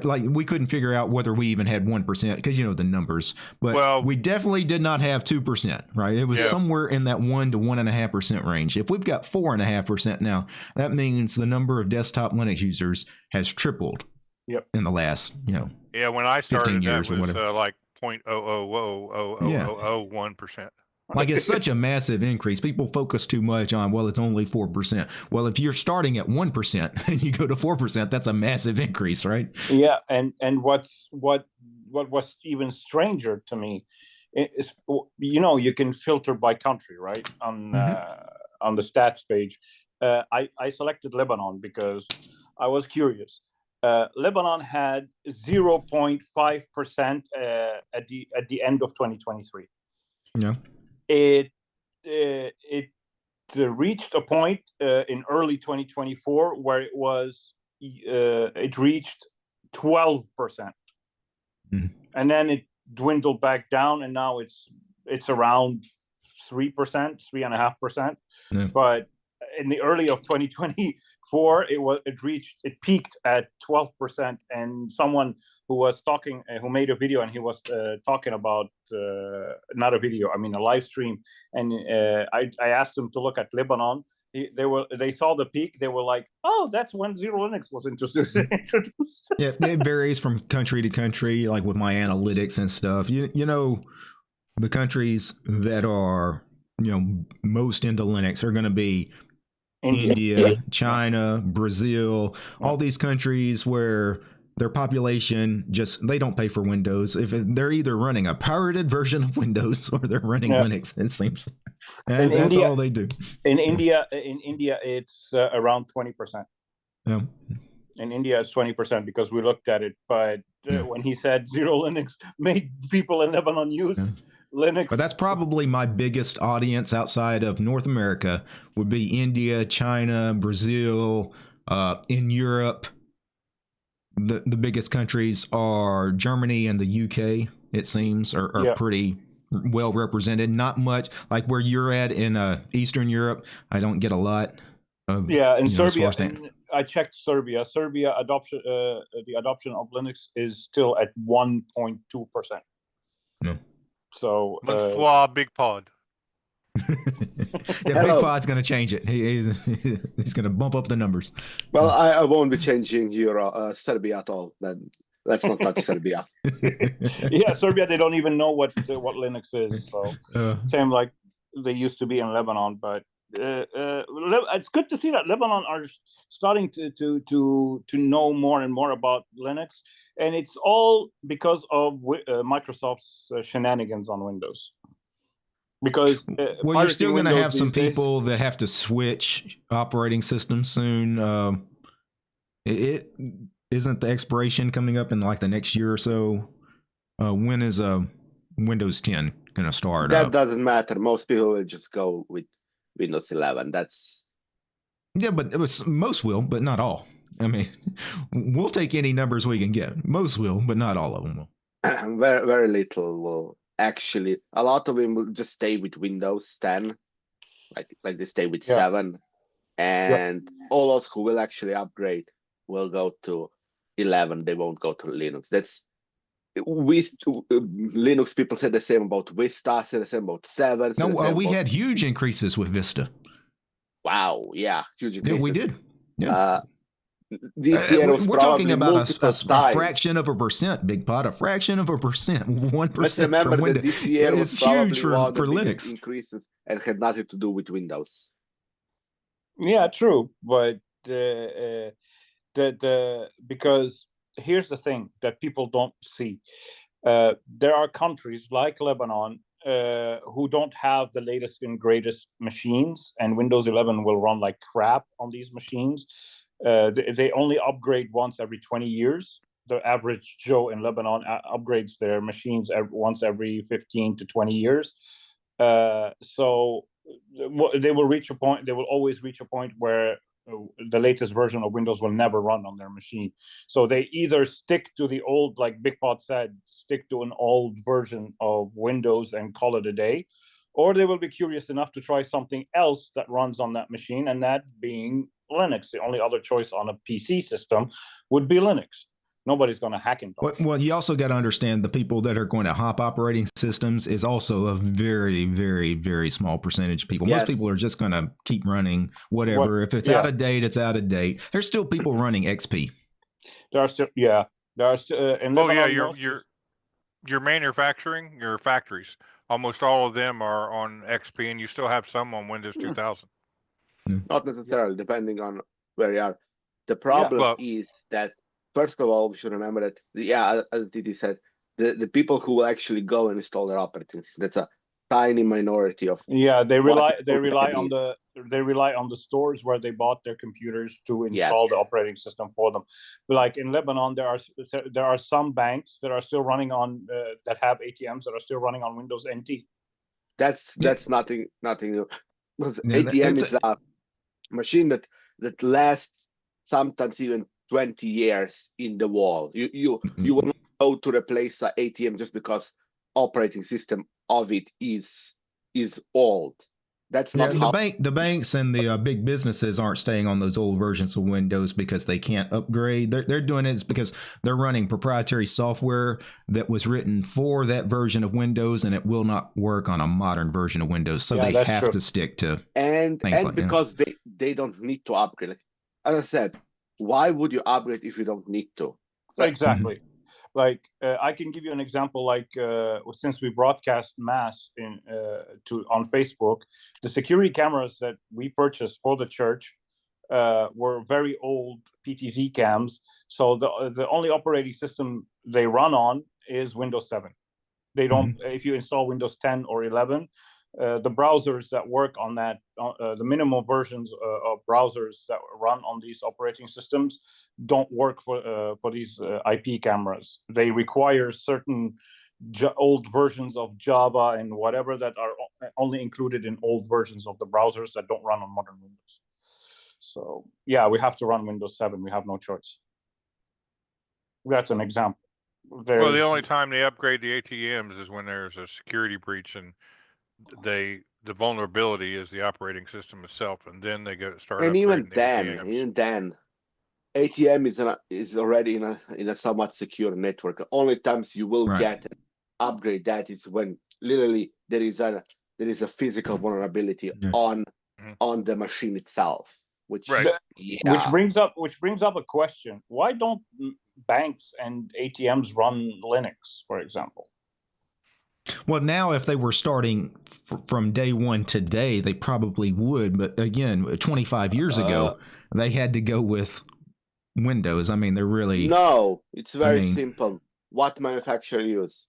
Like we couldn't figure out whether we even had 1% because the numbers, but we definitely did not have 2%, right? It was somewhere in that 1 to 1.5% range. If we've got 4.5% now, that means the number of desktop Linux users has tripled. In the last, when I started, 15 years that was like 0.00001%. Like it's such a massive increase. People focus too much on, well, it's only 4%. Well, if you're starting at 1% and you go to 4%, that's a massive increase, right? Yeah, and what was even stranger to me is, you can filter by country, right? On the stats page. I selected Lebanon because I was curious. Lebanon had 0.5% at the end of 2023. Yeah. It reached a point in early 2024 where it reached 12%, and then it dwindled back down, and now it's around 3%, 3.5%. But in the early of 2024, it peaked at 12%, and someone who was talking, who made a video, and he was talking about not a video, I mean a live stream, and I asked him to look at Lebanon, they saw the peak. They were like, oh, that's when XeroLinux was introduced. Yeah, it varies from country to country, like with my analytics and stuff. You know, the countries that are, most into Linux are going to be India, China, Brazil, all these countries where their population they don't pay for Windows. If they're either running a pirated version of Windows or they're running Linux, it seems. And that's all they do. In India, it's around 20%. Yeah. In India, it's 20% because we looked at it. But when he said XeroLinux made people in Lebanon use Linux. But that's probably my biggest audience outside of North America would be India, China, Brazil, in Europe. The biggest countries are Germany and the UK, it seems, are pretty well represented. Not much like where you're at in Eastern Europe. I don't get a lot of, in Serbia. I checked Serbia. Serbia adoption, the adoption of Linux is still at 1.2%. No. So Big Pod. Big Pod's going to change it. He's going to bump up the numbers. Well, I won't be changing Serbia at all. Then let's not touch Serbia. Serbia. They don't even know what Linux is. So same like they used to be in Lebanon, but. It's good to see that Lebanon are starting to know more and more about Linux, and it's all because of Microsoft's shenanigans on Windows. Because you're still going to have some people that have to switch operating systems soon. It isn't the expiration coming up in like the next year or so. When is Windows 10 going to start? That doesn't matter. Most people will just go with Windows 11. That's but most will, but not all. I mean, we'll take any numbers we can get. Most will, but not all of them will. Very, very little will. Actually, a lot of them will just stay with Windows 10, like they stay with 7, and all those who will actually upgrade will go to 11. They won't go to Linux. Linux people said the same about Vista, said the same about 7. No, we had huge increases with Vista. Wow, yeah, huge increases. Yeah, we did. Yeah. This year was we're talking about a fraction of a percent, Big Pot, a fraction of a percent, 1% Let's remember from Windows. That this year was huge for Linux Linux. Increases and had nothing to do with Windows. Yeah, true, but because here's the thing that people don't see. There are countries like Lebanon who don't have the latest and greatest machines, and Windows 11 will run like crap on these machines. They only upgrade once every 20 years. The average Joe in Lebanon upgrades their machines once every 15 to 20 years. So they will reach a point. They will always reach a point where the latest version of Windows will never run on their machine. So they either stick to the old, like Big Pot said, stick to an old version of Windows and call it a day, or they will be curious enough to try something else that runs on that machine, and that being Linux. The only other choice on a PC system would be Linux. Nobody's going to hack into it. Well, you also got to understand the people that are going to hop operating systems is also a very, very, very small percentage of people. Yes. Most people are just going to keep running whatever. If it's out of date, it's out of date. There's still people running XP. There are still, your manufacturing, your factories, almost all of them are on XP, and you still have some on Windows 2000. Not necessarily, depending on where you are. The problem is that, first of all, we should remember that, as Didi said, the people who will actually go and install their operating system, that's a tiny minority of. Yeah, they rely on the stores where they bought their computers to install the operating system for them. But like in Lebanon, there are some banks that are still running on that have ATMs that are still running on Windows NT. That's nothing new. Because ATM is a machine that lasts sometimes even 20 years in the wall. You will not go to replace an ATM just because operating system of it is old. That's not how the banks and the big businesses aren't staying on those old versions of Windows because they can't upgrade. They're doing it because they're running proprietary software that was written for that version of Windows, and it will not work on a modern version of Windows. So they have to stick to. And and because they don't need to upgrade. Like, as I said, why would you upgrade if you don't need to? Exactly. Like I can give you an example. Like since we broadcast mass on Facebook, the security cameras that we purchased for the church were very old PTZ cams. So the only operating system they run on is Windows 7. They don't. If you install Windows 10 or 11, the browsers that work on that, the minimal versions of browsers that run on these operating systems don't work for these IP cameras. They require certain old versions of Java and whatever that are only included in old versions of the browsers that don't run on modern Windows. So yeah, we have to run Windows 7. We have no choice. That's an example. Well, the only time they upgrade the ATMs is when there's a security breach and the vulnerability is the operating system itself, and then they start. And even then, ATM is already in a somewhat secure network. The only times you will get an upgrade that is when literally there is a physical vulnerability on the machine itself. Which brings up a question: why don't banks and ATMs run Linux, for example? Well, now if they were starting from day one today, they probably would. But again, 25 years ago, they had to go with Windows. I mean, they're really... No, it's very simple. What manufacturer use?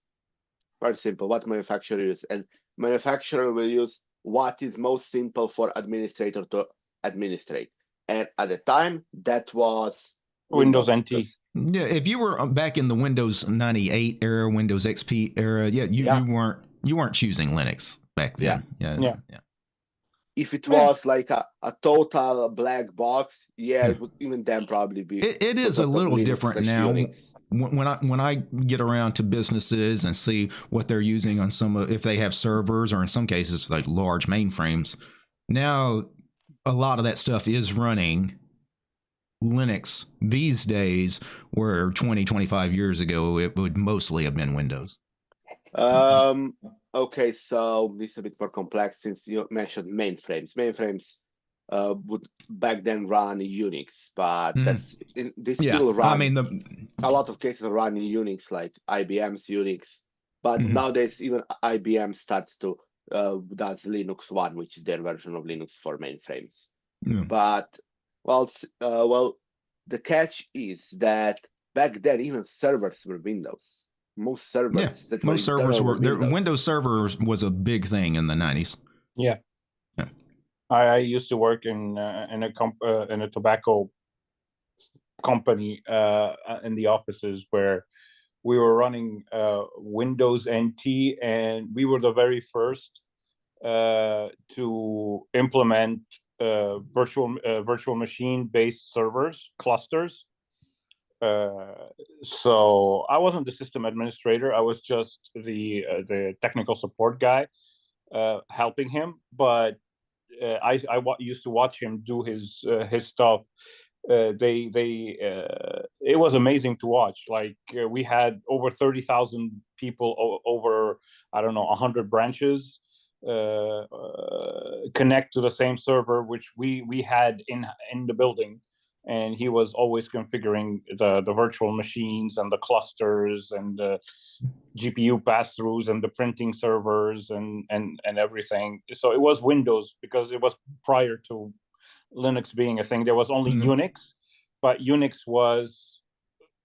Very simple. What manufacturer use? And manufacturer will use what is most simple for administrator to administrate. And at the time, that was Windows NT. Yeah, if you were back in the Windows 98 era, Windows XP era, you weren't choosing Linux back then. Yeah. If it was like a total black box, it would even then probably be. It is a little different now. When I get around to businesses and see what they're using on if they have servers or in some cases like large mainframes, now a lot of that stuff is running Linux these days, where 25 years ago it would mostly have been Windows. Okay, so this is a bit more complex since you mentioned mainframes. Mainframes would back then run Unix, but they still run. I mean, a lot of cases run in Unix, like IBM's Unix. But nowadays, even IBM starts to does Linux One, which is their version of Linux for mainframes. But the catch is that back then even servers were Windows. Most servers were Windows servers was a big thing in the 90s. Yeah. I used to work in a tobacco company in the offices where we were running Windows NT, and we were the very first to implement virtual machine based servers clusters. So I wasn't the system administrator. I was just the technical support guy helping him. But I used to watch him do his stuff. It was amazing to watch. Like we had over 30,000 people over, I don't know, 100 branches connect to the same server, which we had in the building. And he was always configuring the virtual machines and the clusters and the GPU pass-throughs and the printing servers and everything. So it was Windows because it was prior to Linux being a thing. There was only Unix, but Unix was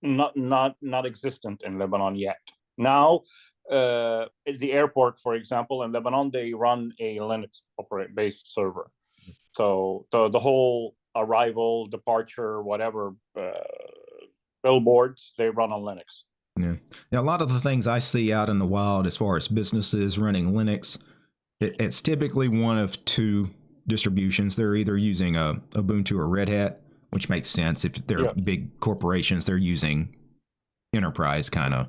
not existent in Lebanon yet. Now, at the airport, for example, in Lebanon, they run a Linux-based server. So the whole arrival, departure, whatever billboards, they run on Linux. Yeah. Now, a lot of the things I see out in the wild as far as businesses running Linux, it's typically one of two distributions. They're either using Ubuntu or Red Hat, which makes sense. If they're big corporations, they're using enterprise kind of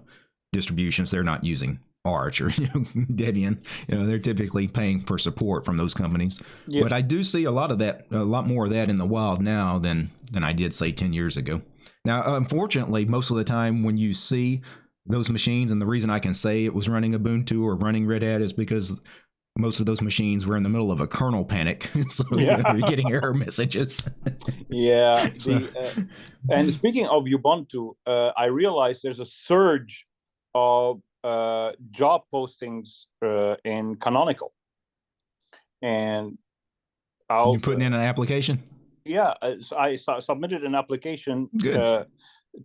distributions. They're not using Arch or Debian. They're typically paying for support from those companies. Yes. But I do see a lot more of that in the wild now than I did, say, 10 years ago. Now, unfortunately, most of the time when you see those machines, and the reason I can say it was running Ubuntu or running Red Hat is because most of those machines were in the middle of a kernel panic, so Yeah. you're getting error messages. Yeah. So- And speaking of Ubuntu, I realized there's a surge of job postings in Canonical, and I'll You're putting in an application? yeah, so I submitted an application Good.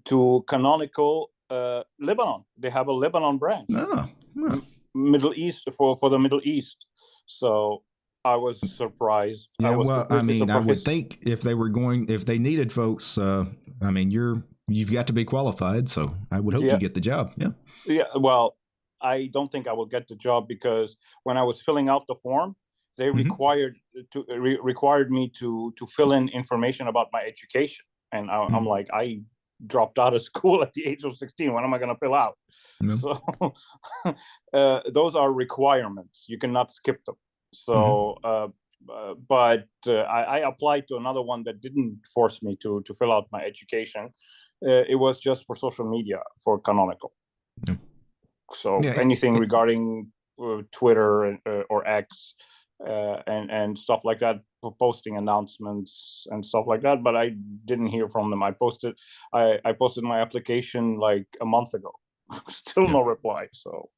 to Canonical Lebanon. They have a Lebanon branch, Oh, well. Middle East for the Middle East. So I was surprised. Yeah, I was well, I completely mean, I would surprised. think if they needed folks, I mean, you've got to be qualified, so I would hope Yeah. you get the job. Yeah. Yeah, well, I don't think I will get the job because when I was filling out the form, they Mhm. required me to fill in information about my education, and I'm like, I dropped out of school at the age of 16. What am I going to fill out? Yeah. So those are requirements. You cannot skip them. So, but I applied to another one that didn't force me to fill out my education. It was just for social media for Canonical. Yeah. So Yeah, anything regarding Twitter or X and stuff like that, posting announcements and stuff like that. But I didn't hear from them. I posted my application like a month ago. Still no reply. So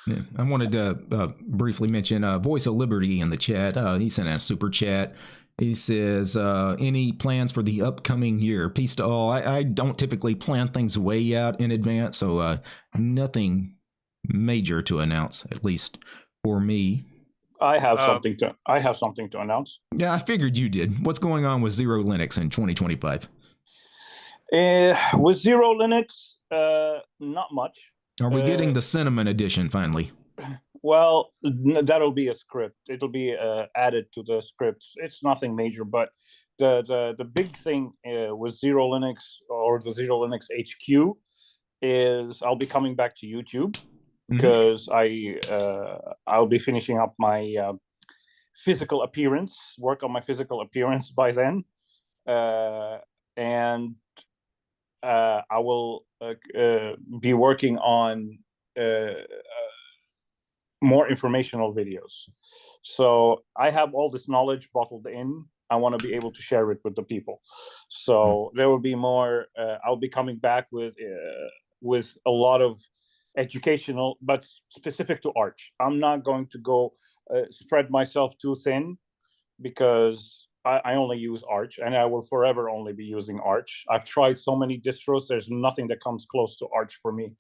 yeah. I wanted to briefly mention Voice of Liberty in the chat. He sent a super chat. He says, any plans for the upcoming year? Peace to all. I don't typically plan things way out in advance, so nothing major to announce, at least for me. I have something to announce. Yeah, I figured you did. What's going on with XeroLinux in 2025? With XeroLinux, not much. Are we getting the Cinnamon edition finally? Well, that'll be a script. It'll be added to the scripts. It's nothing major, but the big thing with XeroLinux or the XeroLinux HQ is I'll be coming back to YouTube because I'll be finishing up my physical appearance, work on my physical appearance by then, and I will be working on more informational videos. So I have all this knowledge bottled in. I want to be able to share it with the people. So there will be more. I'll be coming back with a lot of educational, but specific to Arch. I'm not going to go spread myself too thin because I only use Arch, and I will forever only be using Arch. I've tried so many distros. There's nothing that comes close to Arch for me.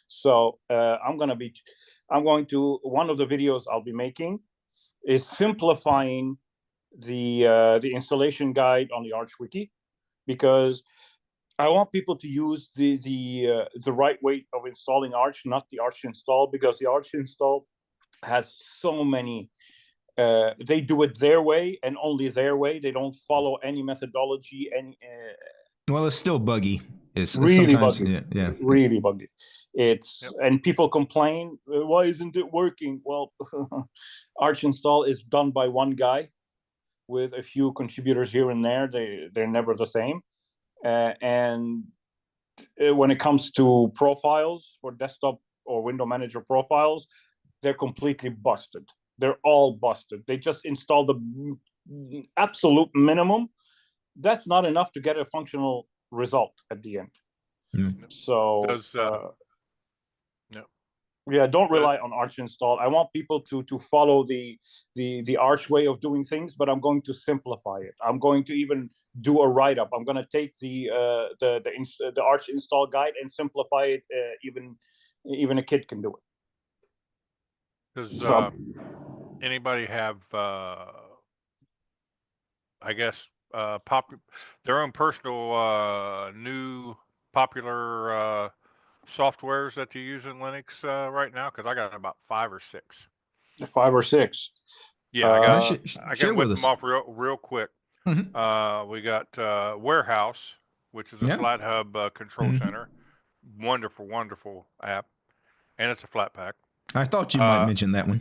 So one of the videos I'll be making is simplifying the installation guide on the Arch wiki, because I want people to use the right way of installing Arch, not the Arch install, because the Arch install has so many. They do it their way and only their way. They don't follow any methodology. Well, it's still buggy. It's really sometimes, buggy. yeah. Really buggy. And people complain, why isn't it working? Well, Arch install is done by one guy with a few contributors here and there. They're never the same. And when it comes to profiles for desktop or window manager profiles, they're completely busted. They're all busted. They just install the absolute minimum. That's not enough to get a functional result at the end. So yeah, don't rely on Arch install. I want people to follow the Arch way of doing things, but I'm going to simplify it. I'm going to even do a write-up. I'm going to take the Arch install guide and simplify it. Even a kid can do it. Does anybody have, I guess, their own personal new popular softwares that you use in Linux right now? Because I got about 5 or 6. 5 or 6. Yeah, I can whip them off real quick. We got Warehouse, which is a FlatHub control center. Wonderful app, and it's a flat pack. I thought you might mention that one.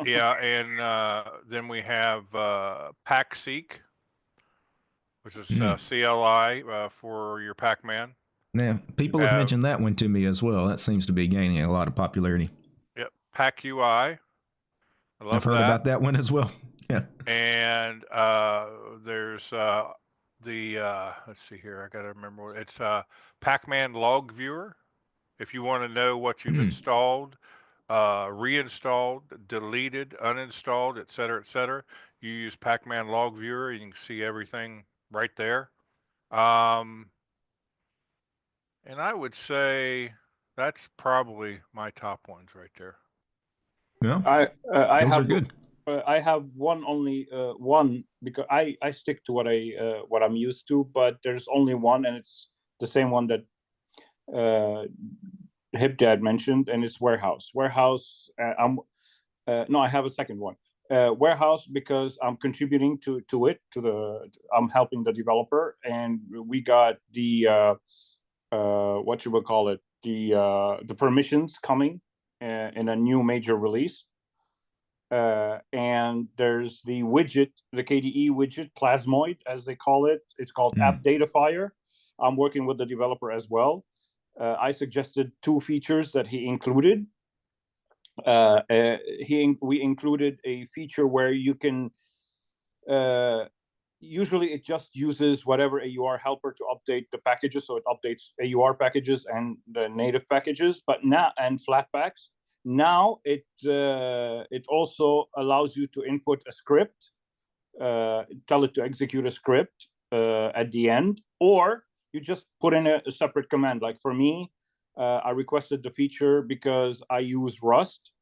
Yeah, and then we have PackSeek, which is CLI for your Pac-Man. Yeah, people have mentioned that one to me as well. That seems to be gaining a lot of popularity. Yep, PackUI, I love I've heard that. about that one as well. Yeah. And there's let's see here. I gotta remember. It's Pac-Man Log Viewer. If you want to know what you've installed, reinstalled, deleted, uninstalled, etc., you use Pac-Man Log Viewer. You can see everything right there. And I would say that's probably my top ones right there. Yeah, I those have are good. I have one because I stick to what I'm used to, but there's only one, and it's the same one that HipDad mentioned, and it's Warehouse. Warehouse. No, I have a second one. Warehouse, because I'm contributing to it. I'm helping the developer, and we got the what you would call it, the permissions coming in a new major release. And there's the widget, the KDE widget, Plasmoid, as they call it. It's called App Datafier. I'm working with the developer as well. I suggested 2 features that he included. We included a feature where you can, usually it just uses whatever AUR helper to update the packages, so it updates AUR packages and the native packages, but now, and Flatpaks. Now it also allows you to input a script, tell it to execute a script at the end, or you just put in a separate command. Like for me, I requested the feature because I use Rust,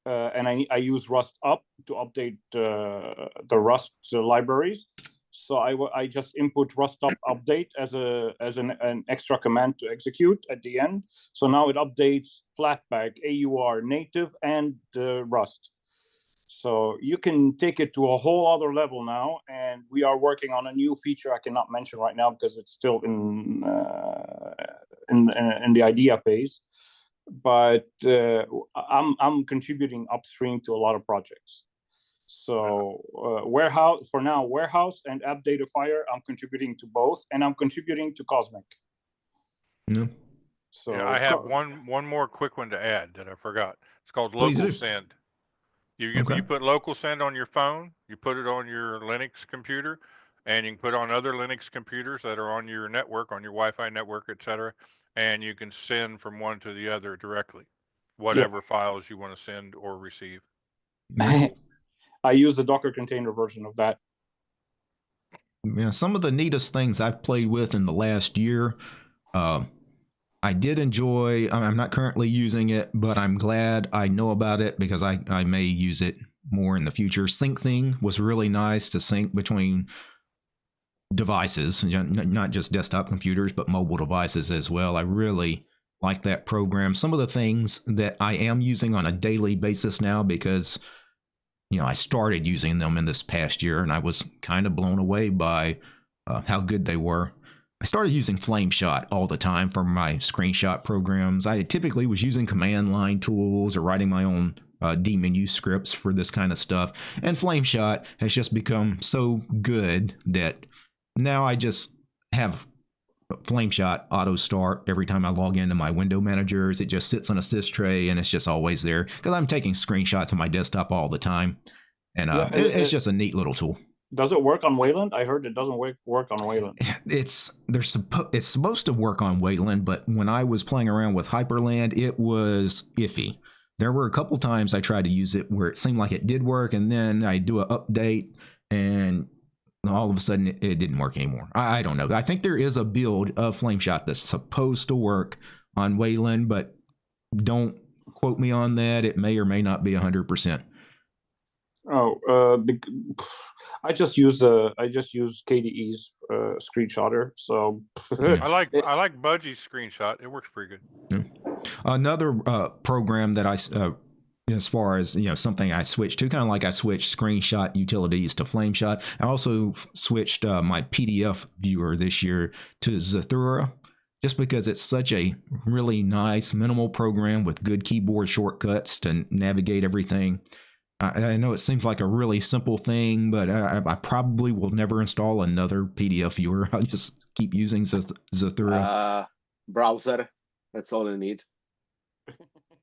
and I use Rust up to update the Rust libraries. So I just input Rust up update as an extra command to execute at the end. So now it updates Flatpak, AUR, native, and Rust. So you can take it to a whole other level now, and we are working on a new feature I cannot mention right now because it's still in the idea phase. But I'm contributing upstream to a lot of projects. So Warehouse for now, Warehouse and App Datafier, I'm contributing to both, and I'm contributing to Cosmic. Yeah. So yeah, I have one more quick one to add that I forgot. It's called Please Local do. Send. You put Local Send on your phone, you put it on your Linux computer, and you can put on other Linux computers that are on your network, on your Wi-Fi network, etc., and you can send from one to the other directly, whatever files you want to send or receive. I use the Docker container version of that. Yeah, some of the neatest things I've played with in the last year, I did enjoy. I'm not currently using it, but I'm glad I know about it because I may use it more in the future. SyncThing was really nice to sync between devices, not just desktop computers, but mobile devices as well. I really like that program. Some of the things that I am using on a daily basis now, because I started using them in this past year, and I was kind of blown away by how good they were. I started using FlameShot all the time for my screenshot programs. I typically was using command line tools or writing my own dmenu scripts for this kind of stuff. And FlameShot has just become so good that now I just have FlameShot auto start every time I log into my window managers. It just sits on a sys tray and it's just always there because I'm taking screenshots on my desktop all the time. And it's just a neat little tool. Does it work on Wayland? I heard it doesn't work on Wayland. It's supposed to work on Wayland, but when I was playing around with Hyperland, it was iffy. There were a couple times I tried to use it where it seemed like it did work, and then I do an update, and all of a sudden it didn't work anymore. I don't know. I think there is a build of FlameShot that's supposed to work on Wayland, but don't quote me on that. It may or may not be 100%. I just use KDE's screenshotter. So I like Budgie's screenshot. It works pretty good. Yeah. Another program that as far as something I switched to, kind of like I switched screenshot utilities to FlameShot. I also switched my PDF viewer this year to Zathura, just because it's such a really nice minimal program with good keyboard shortcuts to navigate everything. I know it seems like a really simple thing, but I probably will never install another PDF viewer. I'll just keep using Zathura. Browser, that's all I need.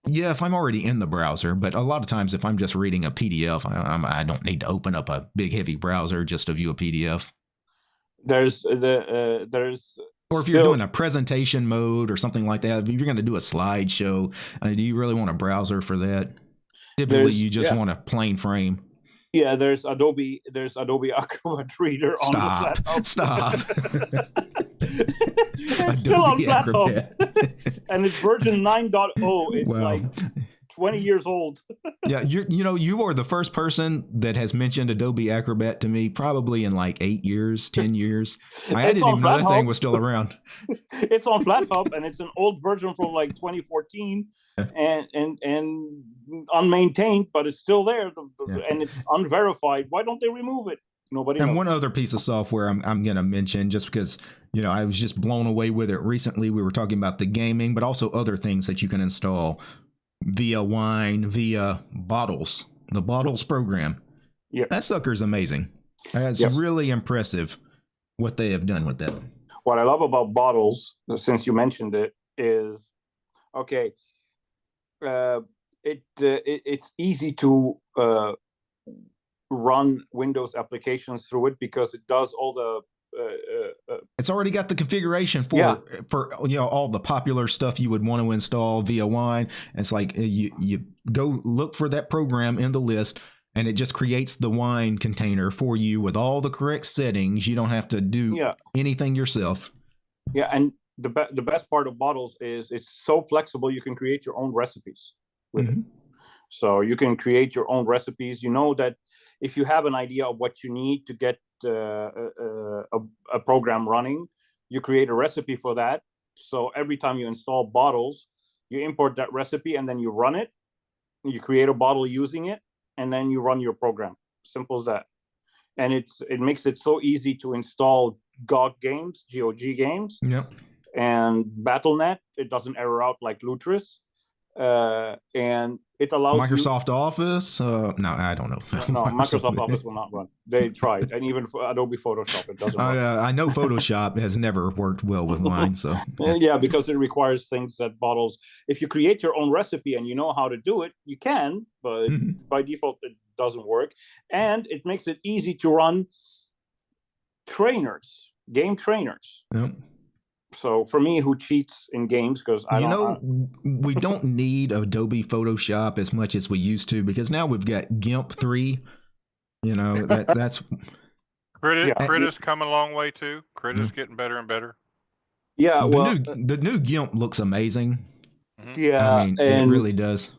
Yeah, if I'm already in the browser, but a lot of times if I'm just reading a PDF, I don't need to open up a big heavy browser just to view a PDF. There's or if you're doing a presentation mode or something like that, if you're going to do a slideshow, do you really want a browser for that? Typically, you just want a plain frame. Yeah, there's Adobe Acrobat Reader on the laptop. Stop. It's still on laptop. And it's version 9.0. It's like 20 years old. Yeah, you are the first person that has mentioned Adobe Acrobat to me probably in like 8 years, 10 years. I didn't even know that thing was still around. It's on FlatHub, and it's an old version from like 2014 and unmaintained, but it's still there, and it's unverified. Why don't they remove it? Nobody knows. And one other piece of software I'm going to mention, just because, I was just blown away with it recently. We were talking about the gaming, but also other things that you can install via Wine, via Bottles, the Bottles program. Yeah, that sucker's amazing. It's really impressive what they have done with that. What I love about Bottles, since you mentioned it, is it's easy to run Windows applications through it because it does all the it's already got the configuration for all the popular stuff you would want to install via Wine. It's like you go look for that program in the list, and it just creates the Wine container for you with all the correct settings. You don't have to do anything yourself. Yeah, and the best part of Bottles is it's so flexible. You can create your own recipes with it. So you can create your own recipes. You know that if you have an idea of what you need to get a program running, you create a recipe for that. So every time you install Bottles, you import that recipe and then you run it. You create a bottle using it, and then you run your program. Simple as that. And it makes it so easy to install GOG games, and Battle.net. It doesn't error out like Lutris. And it allows Microsoft Office. No, I don't know. No, Microsoft Office will not run. They tried, and even for Adobe Photoshop, it doesn't work. I know Photoshop has never worked well with mine. So yeah, because it requires things that Bottles. If you create your own recipe and you know how to do it, you can, but by default it doesn't work. And it makes it easy to run game trainers. Yep. So for me, who cheats in games, because we don't need Adobe Photoshop as much as we used to, because now we've got GIMP 3. That's Crit has come a long way too. Crit is getting better and better. Yeah, the new GIMP looks amazing. Yeah, I mean, it really does.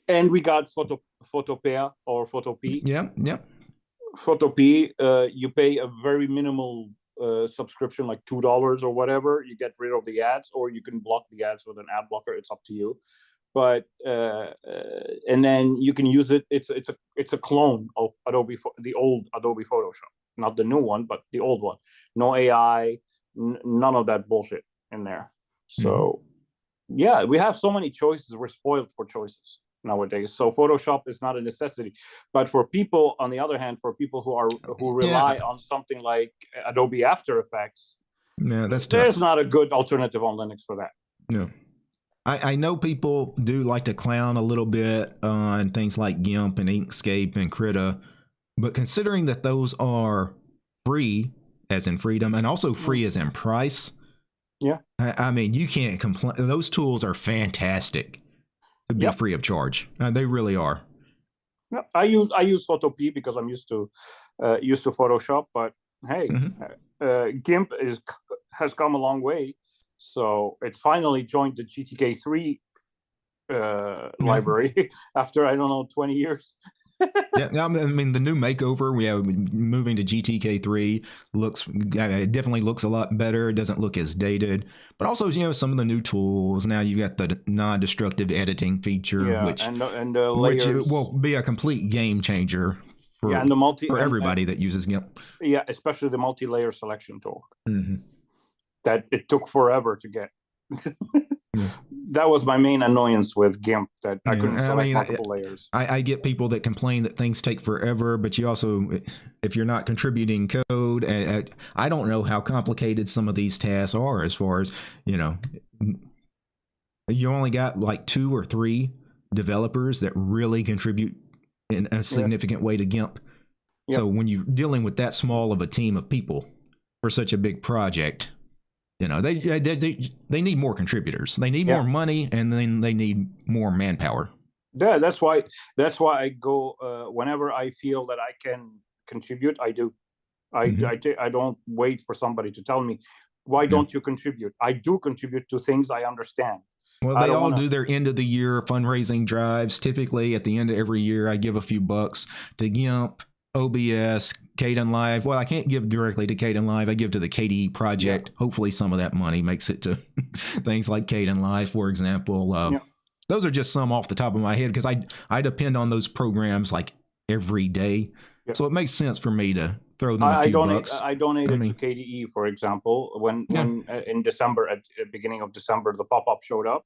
And we got Photopea or Photopea. Yeah. Photopea, you pay a very minimal subscription, like $2 or whatever. You get rid of the ads, or you can block the ads with an ad blocker. It's up to you. But and then you can use it. It's a clone of the old Adobe Photoshop, not the new one, but the old one. No AI, none of that bullshit in there. So yeah, we have so many choices. We're spoiled for choices nowadays. So Photoshop is not a necessity. But for people, on the other hand, who rely on something like Adobe After Effects, that's tough. There's not a good alternative on Linux for that. No. I know people do like to clown a little bit on things like GIMP and Inkscape and Krita, but considering that those are free, as in freedom, and also free as in price, I mean, you can't complain. Those tools are fantastic to be free of charge. They really are. Yeah, I use Photopea because I'm used to Photoshop, but hey, GIMP has come a long way. So it finally joined the GTK3 library after, I don't know, 20 years. I mean, the new makeover, we have moving to GTK3 it definitely looks a lot better. It doesn't look as dated, but also, some of the new tools. Now you've got the non-destructive editing feature, which will be a complete game changer for everybody that uses GIMP. Yeah, especially the multi-layer selection tool. That it took forever to get. That was my main annoyance with GIMP, that I couldn't select multiple layers. I get people that complain that things take forever, but you also, if you're not contributing code, I don't know how complicated some of these tasks are as far as, You only got like 2 or 3 developers that really contribute in a significant way to GIMP. Yep. So when you're dealing with that small of a team of people for such a big project, you know, they need more contributors. They need more money, and then they need more manpower. Yeah, that's why I go whenever I feel that I can contribute, I do. I don't wait for somebody to tell me, why don't you contribute? I do contribute to things I understand. Well, they all do their end of the year fundraising drives. Typically, at the end of every year, I give a few bucks to GIMP, OBS, Kdenlive. Well, I can't give directly to Kdenlive. I give to the KDE project. Yeah. Hopefully, some of that money makes it to things like Kdenlive, for example. Those are just some off the top of my head because I depend on those programs like every day. Yeah. So it makes sense for me to throw them a few bucks. I donated to KDE, for example, when in December, at the beginning of December, the pop-up showed up.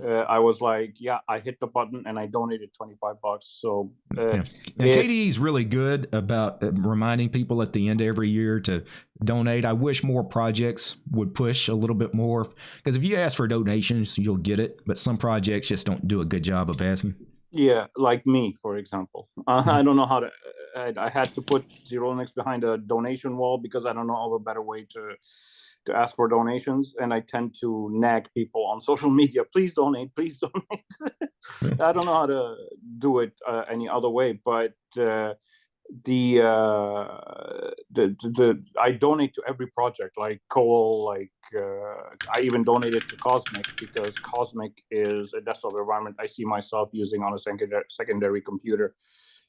I was like, I hit the button and I donated $25. So KDE is really good about reminding people at the end of every year to donate. I wish more projects would push a little bit more, because if you ask for donations, you'll get it. But some projects just don't do a good job of asking. Yeah, like me, for example. I don't know how to. I had to put XeroLinux behind a donation wall because I don't know of a better way to ask for donations, and I tend to nag people on social media. Please donate, please donate. I don't know how to do it any other way, but I donate to every project, like Cole, like I even donated to Cosmic because Cosmic is a desktop environment I see myself using on a secondary computer.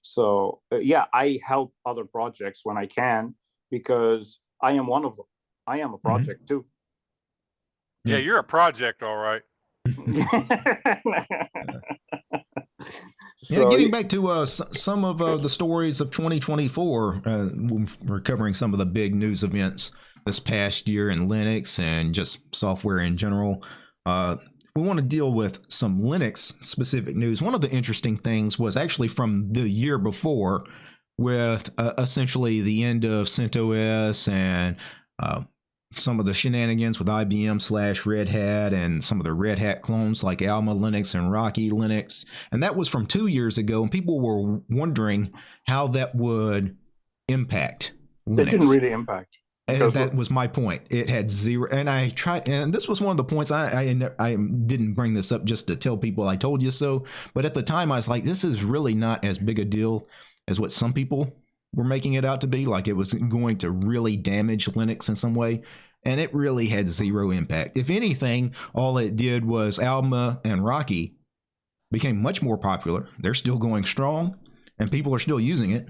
So I help other projects when I can, because I am one of them. I am a project too. Yeah, you're a project, all right. So, getting back to some of the stories of 2024, we're covering some of the big news events this past year in Linux and just software in general. We want to deal with some Linux specific news. One of the interesting things was actually from the year before, with essentially the end of CentOS and some of the shenanigans with IBM/Red Hat and some of the Red Hat clones like Alma Linux and Rocky Linux. And that was from 2 years ago, and people were wondering how that would impact Linux. It didn't really impact. And that was my point. It had zero. And I tried, and this was one of the points I didn't bring this up just to tell people I told you so. But at the time, I was like, this is really not as big a deal as what some people were making it out to be. Like it was going to really damage Linux in some way. And it really had zero impact. If anything, all it did was Alma and Rocky became much more popular. They're still going strong, and people are still using it.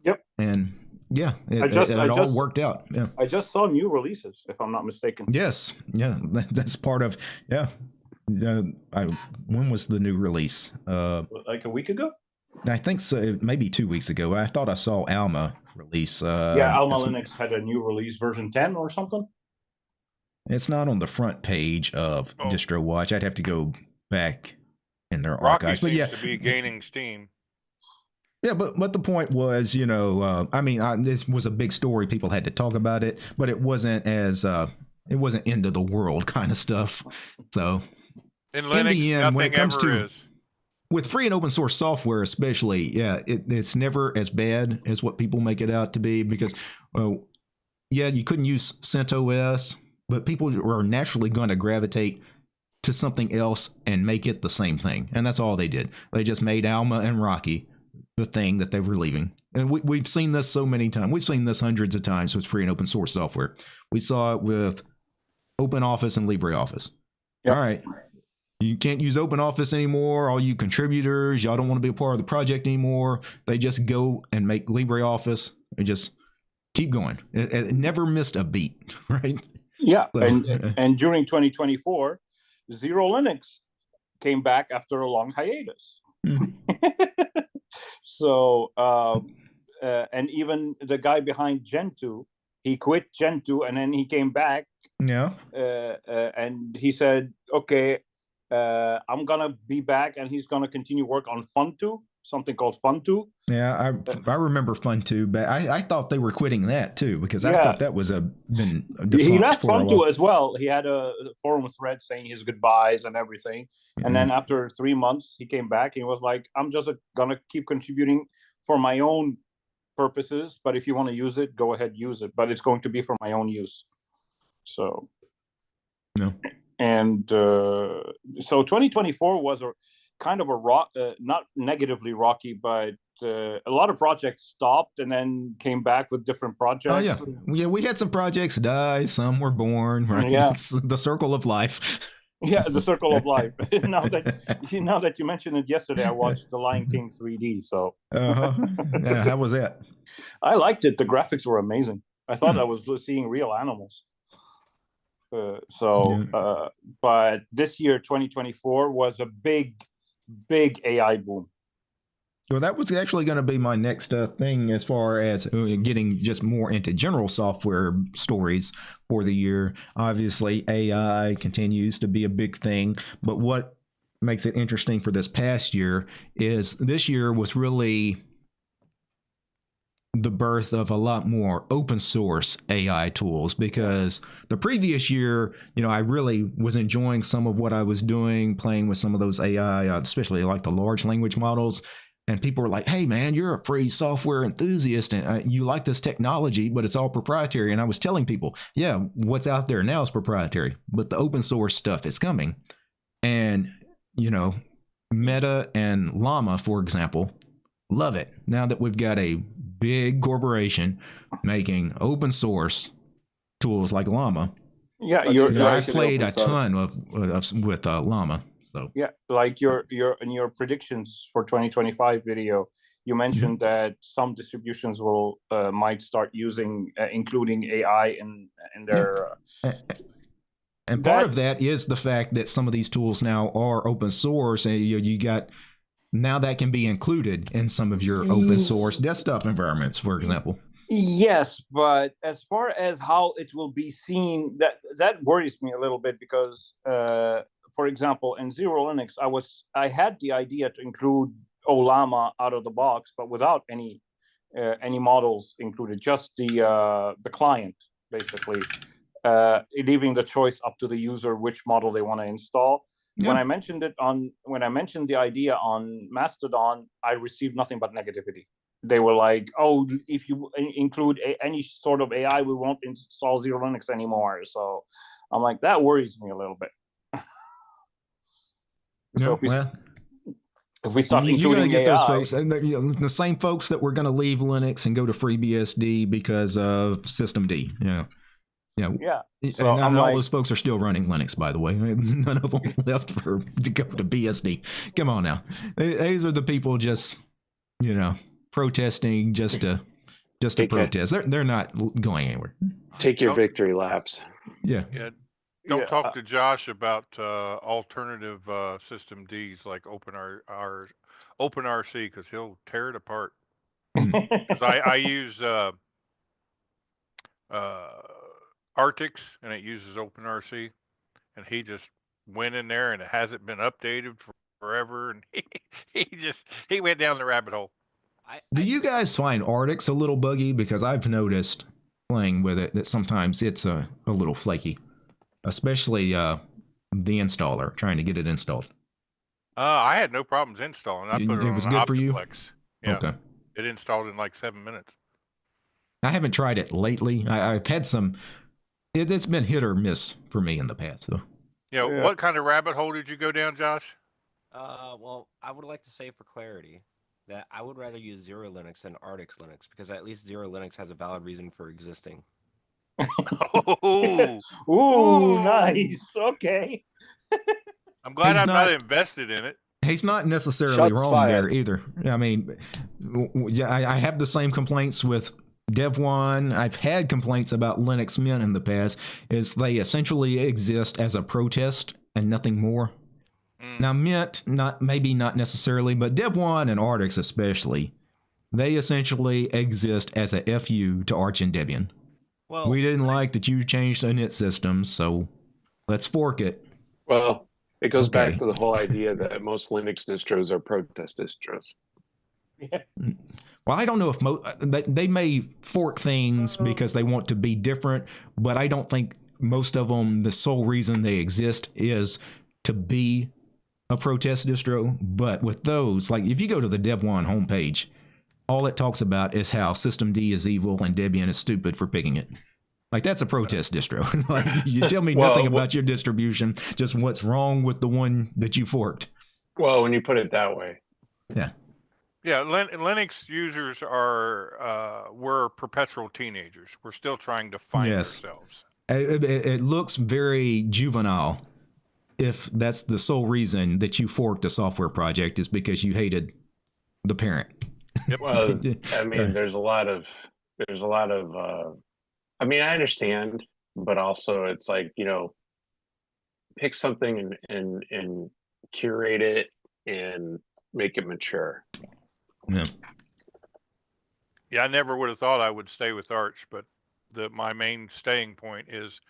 Yep. And it all worked out. Yeah. I just saw new releases, if I'm not mistaken. Yes. Yeah. That's part of, when was the new release? Like a week ago? I think so. Maybe 2 weeks ago. I thought I saw Alma release. Alma Linux had a new release, version 10 or something. It's not on the front page of DistroWatch. I'd have to go back in their archives. Rocky seems to be gaining steam. Yeah, but the point was, this was a big story. People had to talk about it, but it wasn't it wasn't end of the world kind of stuff. So in Linux, the end, when it comes to with free and open source software, especially, it's never as bad as what people make it out to be, because, you couldn't use CentOS, but people were naturally going to gravitate to something else and make it the same thing. And that's all they did. They just made Alma and Rocky the thing that they were leaving. And we've seen this so many times. We've seen this hundreds of times with free and open source software. We saw it with OpenOffice and LibreOffice. Yep. All right. You can't use OpenOffice anymore. All you contributors, y'all don't want to be a part of the project anymore. They just go and make LibreOffice and just keep going. It never missed a beat, right? Yeah. So, and during 2024, XeroLinux came back after a long hiatus. So, and even the guy behind Gentoo, he quit Gentoo and then he came back. Yeah. And he said, okay, I'm going to be back, and he's going to continue work on Funtoo. something called Fun2. Yeah, I remember Fun2, but I thought they were quitting that too, because I thought that was been He defunct left for a while. Fun2 as well. He had a forum thread saying his goodbyes and everything. And then after 3 months, he came back and he was like, I'm just gonna keep contributing for my own purposes, but if you want to use it, go ahead, use it, but it's going to be for my own use. So no. And so 2024 was a kind of a not negatively rocky, but a lot of projects stopped and then came back with different projects. Oh yeah, we had some projects die, some were born. Right? Yeah, it's the circle of life. Yeah, the circle of life. now that you mentioned it yesterday, I watched The Lion King 3D. So yeah, how was that? I liked it. The graphics were amazing. I thought I was seeing real animals. But this year, 2024, was a big AI boom. Well, that was actually going to be my next thing as far as getting just more into general software stories for the year. Obviously, AI continues to be a big thing, but what makes it interesting for this past year is this year was really the birth of a lot more open source AI tools, because the previous year, I really was enjoying some of what I was doing, playing with some of those AI, especially like the large language models. And people were like, hey, man, you're a free software enthusiast and you like this technology, but it's all proprietary. And I was telling people, yeah, what's out there now is proprietary, but the open source stuff is coming. And, Meta and Llama, for example, love it. Now that we've got a big corporation making open source tools like Llama. Yeah, I played a ton with Llama. So yeah, like your predictions for 2025 video, you mentioned that some distributions will might start using including AI in their. And part of that is the fact that some of these tools now are open source, and you got now that can be included in some of your open source desktop environments, for example. Yes, but as far as how it will be seen, that worries me a little bit because. For example, in XeroLinux, I had the idea to include Llama out of the box, but without any models included, just the client, basically, leaving the choice up to the user which model they want to install. Yeah. When I mentioned the idea on Mastodon, I received nothing but negativity. They were like, "Oh, if you include any sort of AI, we won't install XeroLinux anymore." So I'm like, that worries me a little bit. So if we start including you're going to get AI, those folks, and the same folks that were going to leave Linux and go to FreeBSD because of systemd. Yeah. So and all those folks are still running Linux, by the way. None of them left to go to BSD. Come on now, these are the people just protesting just to protest. They're not going anywhere. Take your victory laps. Yeah. Don't talk to Josh about alternative systemds like OpenRC because he'll tear it apart. Because I use Arctics and it uses OpenRC, and he just went in there and it hasn't been updated for forever, and he went down the rabbit hole. Do you guys find Arctics a little buggy? Because I've noticed playing with it that sometimes it's a little flaky. Especially the installer, trying to get it installed. I had no problems installing. I put it was on good for you? Yeah. Okay. It installed in like 7 minutes. I haven't tried it lately. I've had some. It's been hit or miss for me in the past, though. Yeah. What kind of rabbit hole did you go down, Josh? Well, I would like to say for clarity that I would rather use XeroLinux than Arctics Linux because at least XeroLinux has a valid reason for existing. Ooh, nice. Okay. I'm glad I'm not invested in it. He's not necessarily wrong there either. I mean, I have the same complaints with Dev1. I've had complaints about Linux Mint in the past. Is they essentially exist as a protest and nothing more. Now Mint, maybe not necessarily, but Dev1 and Arctics especially, they essentially exist as a FU to Arch and Debian. Well, we didn't like that you changed the init system, so let's fork it. Well, it goes back to the whole idea that most Linux distros are protest distros. Yeah. Well, I don't know if they may fork things because they want to be different, but I don't think most of them, the sole reason they exist is to be a protest distro. But with those, like if you go to the Dev1 homepage, all it talks about is how Systemd is evil and Debian is stupid for picking it. Like that's a protest distro. Like you tell me nothing about your distribution, just what's wrong with the one that you forked. Well, when you put it that way. Yeah. Yeah, Linux users we're perpetual teenagers. We're still trying to find ourselves. It looks very juvenile if that's the sole reason that you forked a software project is because you hated the parent. Yep. Well, I mean, there's a lot of, I mean, I understand, but also it's like, you know, pick something and curate it and make it mature. Yeah. Yeah, I never would have thought I would stay with Arch, but my main staying point is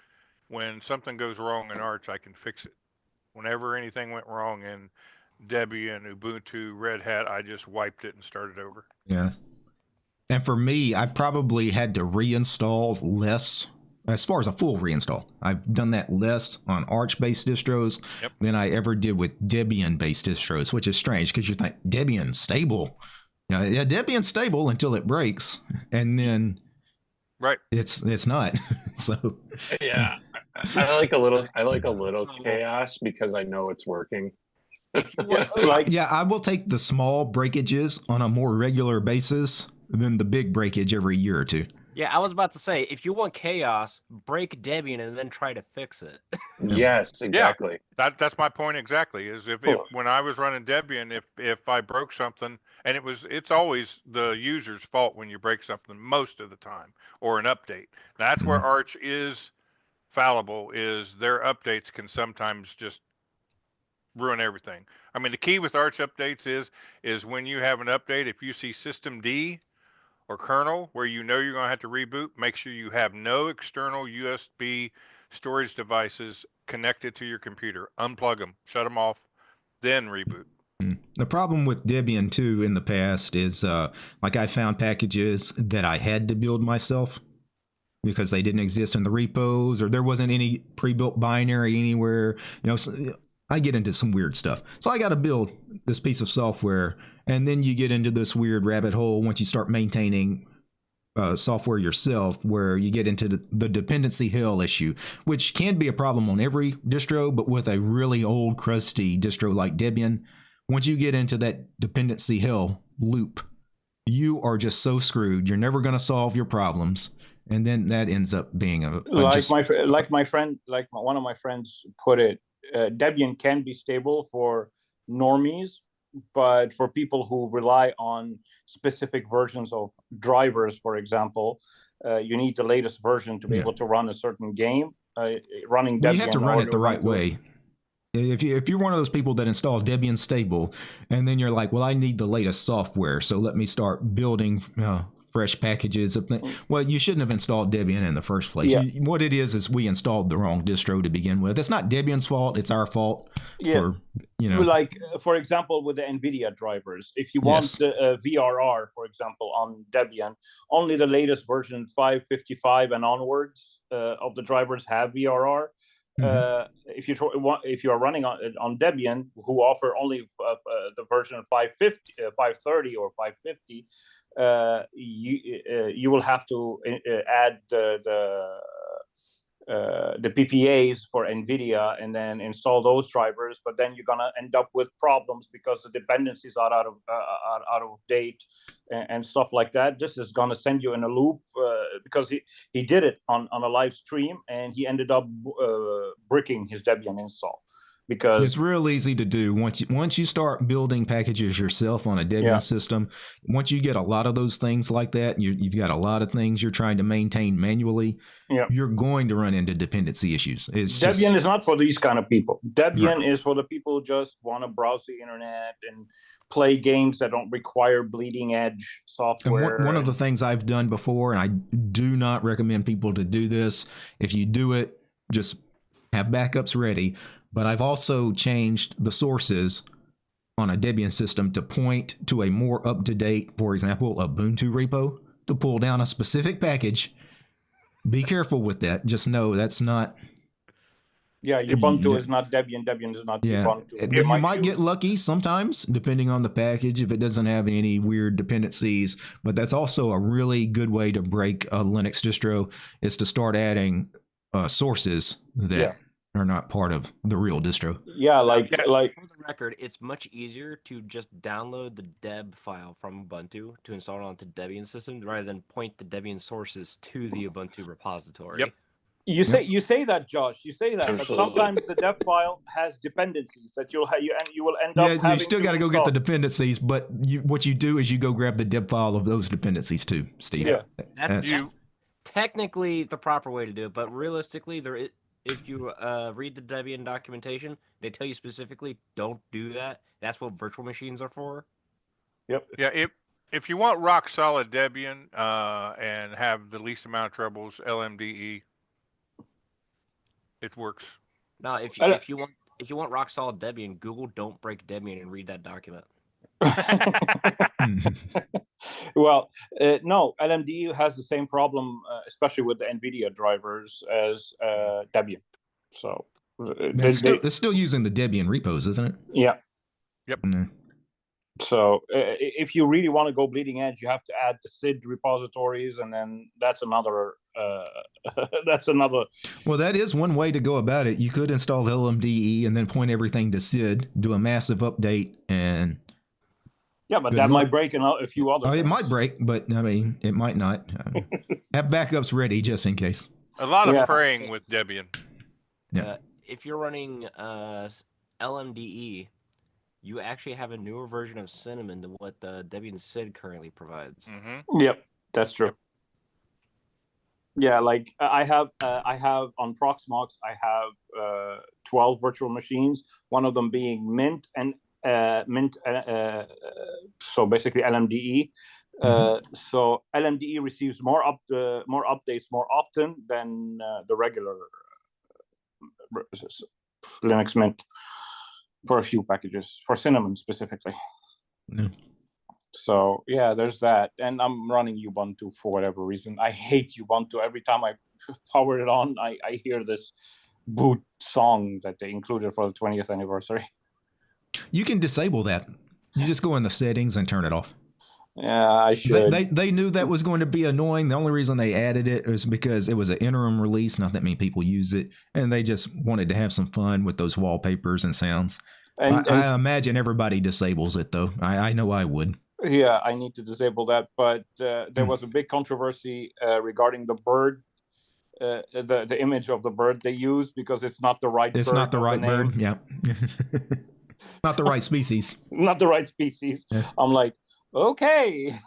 when something goes wrong in Arch, I can fix it. Whenever anything went wrong in Debian, Ubuntu, Red Hat, I just wiped it and started over. Yeah. And for me, I probably had to reinstall less as far as a full reinstall. I've done that less on Arch-based distros than I ever did with Debian-based distros, which is strange because you think Debian's stable. Yeah, Debian's stable until it breaks, and then it's not. So yeah, I like a little chaos because I know it's working. Yeah, I will take the small breakages on a more regular basis than the big breakage every year or two. Yeah, I was about to say, if you want chaos, break Debian and then try to fix it. Yes, exactly. Yeah, that's my point exactly. Is if when I was running Debian, if I broke something, and it's always the user's fault when you break something most of the time, or an update. Now, that's where Arch is fallible. Is their updates can sometimes just ruin everything. I mean, the key with Arch updates is when you have an update, if you see Systemd or kernel where you know you're going to have to reboot, make sure you have no external USB storage devices connected to your computer. Unplug them, shut them off, then reboot. The problem with Debian too in the past is like I found packages that I had to build myself because they didn't exist in the repos or there wasn't any pre-built binary anywhere. You know, so I get into some weird stuff. So I got to build this piece of software, and then you get into this weird rabbit hole once you start maintaining software yourself, where you get into the dependency hell issue, which can be a problem on every distro, but with a really old, crusty distro like Debian, once you get into that dependency hell loop, you are just so screwed. You're never going to solve your problems. And then that ends up being one of my friends put it, Debian can be stable for normies, but for people who rely on specific versions of drivers, for example, you need the latest version to be able to run a certain game. Running Debian, you have to run it the right way. If you're one of those people that install Debian stable, and then you're like, well, I need the latest software, so let me start building fresh packages of things. Well, you shouldn't have installed Debian in the first place. Yeah. What it is we installed the wrong distro to begin with. It's not Debian's fault. It's our fault. Yeah. For, you know, like for example, with the NVIDIA drivers, if you want the VRR, for example, on Debian, only the latest version 5.55 and onwards of the drivers have VRR. If you are running on Debian, who offer only the version 550, 530 or 550, you will have to add the PPAs for NVIDIA and then install those drivers. But then you're gonna end up with problems because the dependencies are out of date and stuff like that. This is gonna send you in a loop because he did it on a live stream and he ended up bricking his Debian install. Because it's real easy to do once you start building packages yourself on a Debian system. Once you get a lot of those things like that, you've got a lot of things you're trying to maintain manually. You're going to run into dependency issues. Debian is not for these kind of people. Debian is for the people who just want to browse the internet and play games that don't require bleeding edge software. And one of the things I've done before, and I do not recommend people to do this, if you do it, just have backups ready. But I've also changed the sources on a Debian system to point to a more up-to-date, for example, Ubuntu repo to pull down a specific package. Be careful with that. Just know that's not. Yeah, Ubuntu is not Debian. Debian is not Ubuntu. You might get lucky sometimes, depending on the package, if it doesn't have any weird dependencies. But that's also a really good way to break a Linux distro, is to start adding sources that are not part of the real distro. Yeah, like for the record, it's much easier to just download the deb file from Ubuntu to install it onto Debian systems rather than point the Debian sources to the Ubuntu repository. Yep. You say that, Josh. You say that, Absolutely. but sometimes the deb file has dependencies that you will end up. Yeah, you still got to go get the dependencies, but what you do is you go grab the deb file of those dependencies too, Steve. Yeah, that's technically the proper way to do it, but realistically, if you read the Debian documentation, they tell you specifically don't do that. That's what virtual machines are for. Yep. Yeah. If you want rock solid Debian and have the least amount of troubles, LMDE. It works. Now, if you want rock solid Debian, Google "don't break Debian" and read that document. Well, no, LMDE has the same problem, especially with the NVIDIA drivers, as Debian. So it's still using the Debian repos, isn't it? Yeah. Yep. So if you really want to go bleeding edge, you have to add the SID repositories, and then that's another. Well, that is one way to go about it. You could install LMDE and then point everything to SID, do a massive update, and yeah, but that might break a few others. It might break, but I mean, it might not. Have backups ready just in case. A lot of praying with Debian. Yeah. If you're running LMDE, you actually have a newer version of Cinnamon than what Debian SID currently provides. Mm-hmm. Yep, that's true. Yeah, like I have on Proxmox, I have 12 virtual machines. One of them being Mint and so basically LMDE. So LMDE receives more updates more often than the regular Linux Mint for a few packages, for Cinnamon specifically. Yeah. So yeah, there's that, and I'm running Ubuntu for whatever reason. I hate Ubuntu. Every time I power it on, I hear this boot song that they included for the 20th anniversary. You can disable that. You just go in the settings and turn it off. Yeah, I should. They knew that was going to be annoying. The only reason they added it was because it was an interim release. Not that many people use it, and they just wanted to have some fun with those wallpapers and sounds. I imagine everybody disables it, though. I know I would. Yeah, I need to disable that. But there was a big controversy regarding the bird, the image of the bird they use, because it's not the right bird. It's not the right bird, yeah. Not the right species. Not the right species. Yeah. I'm like, okay.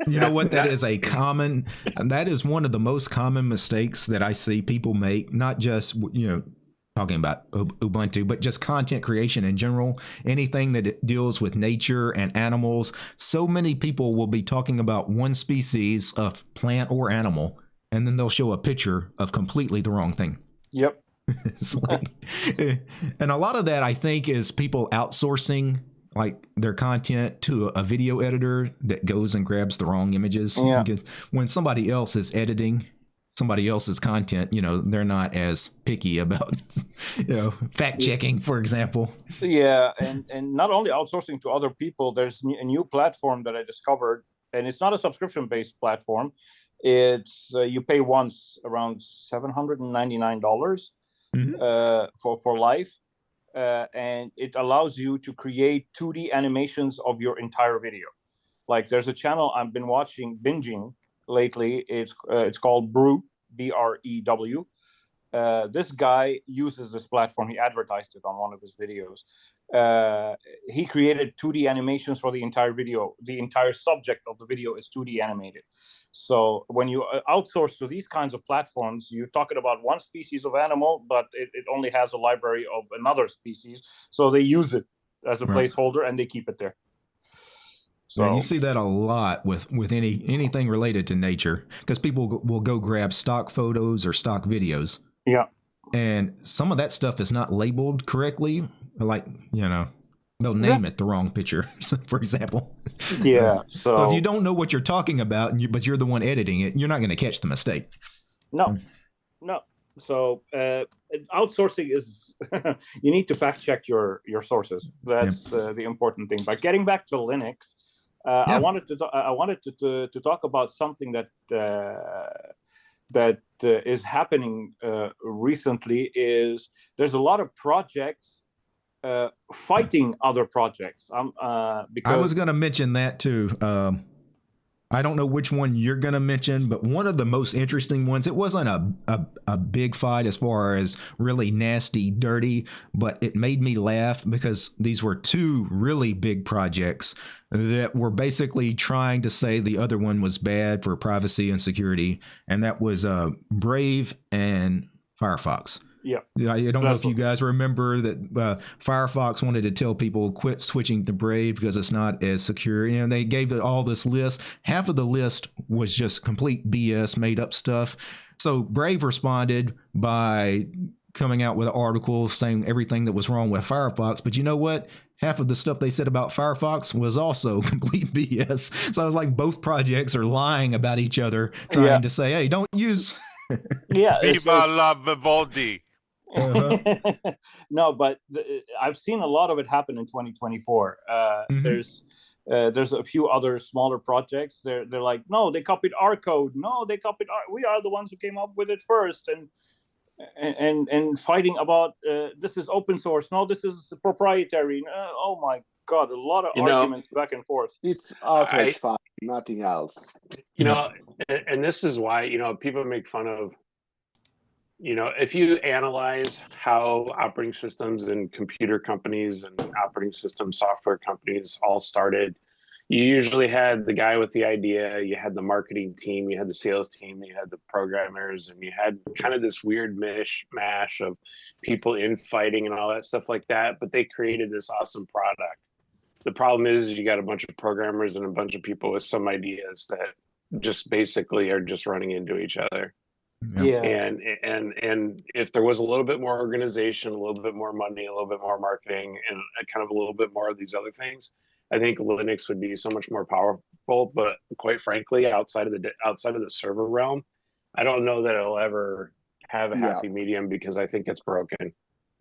You know what? That is that is one of the most common mistakes that I see people make, not just, talking about Ubuntu, but just content creation in general. Anything that deals with nature and animals. So many people will be talking about one species of plant or animal, and then they'll show a picture of completely the wrong thing. Yep. It's like, and a lot of that, I think, is people outsourcing like their content to a video editor that goes and grabs the wrong images. Yeah. Because when somebody else is editing somebody else's content, they're not as picky about, fact checking, for example. Yeah, and not only outsourcing to other people, there's a new platform that I discovered, and it's not a subscription-based platform. It's you pay once around $799 for life, and it allows you to create 2D animations of your entire video. Like there's a channel I've been binging lately. It's called Brew, BREW. This guy uses this platform. He advertised it on one of his videos. He created 2D animations for the entire video. The entire subject of the video is 2D animated. So when you outsource to these kinds of platforms, you're talking about one species of animal, but it only has a library of another species. So they use it as a placeholder and they keep it there. So yeah, you see that a lot with anything related to nature, because people will go grab stock photos or stock videos. Yeah. And some of that stuff is not labeled correctly. Like, they'll name it the wrong picture, for example. Yeah. So if you don't know what you're talking about, but you're the one editing it, you're not going to catch the mistake. No. So outsourcing is you need to fact check your sources. That's the important thing. But getting back to Linux, I wanted to talk about something that is happening recently. Is there's a lot of projects fighting other projects. Because I was going to mention that too. I don't know which one you're going to mention, but one of the most interesting ones, it wasn't a big fight as far as really nasty, dirty, but it made me laugh because these were two really big projects that were basically trying to say the other one was bad for privacy and security. And that was Brave and Firefox. Yeah, I don't know if you guys remember that Firefox wanted to tell people quit switching to Brave because it's not as secure. You know, they gave all this list. Half of the list was just complete BS, made up stuff. So Brave responded by coming out with an article saying everything that was wrong with Firefox. But you know what? Half of the stuff they said about Firefox was also complete BS. So I was like, both projects are lying about each other, trying to say, hey, don't use. Viva la Vivaldi. No, but I've seen a lot of it happen in 2024. There's a few other smaller projects. They're like, no, they copied our code. No, they copied we are the ones who came up with it first, and fighting about this is open source. No, this is proprietary. Oh my God, a lot of arguments back and forth. It's outright fine, nothing else. And this is why people make fun of. If you analyze how operating systems and computer companies and operating system software companies all started, you usually had the guy with the idea, you had the marketing team, you had the sales team, you had the programmers, and you had kind of this weird mash of people infighting and all that stuff like that, but they created this awesome product. The problem is you got a bunch of programmers and a bunch of people with some ideas that just basically are just running into each other. Yeah. And if there was a little bit more organization, a little bit more money, a little bit more marketing, and kind of a little bit more of these other things, I think Linux would be so much more powerful. But quite frankly, outside of the server realm, I don't know that it'll ever have a happy medium because I think it's broken.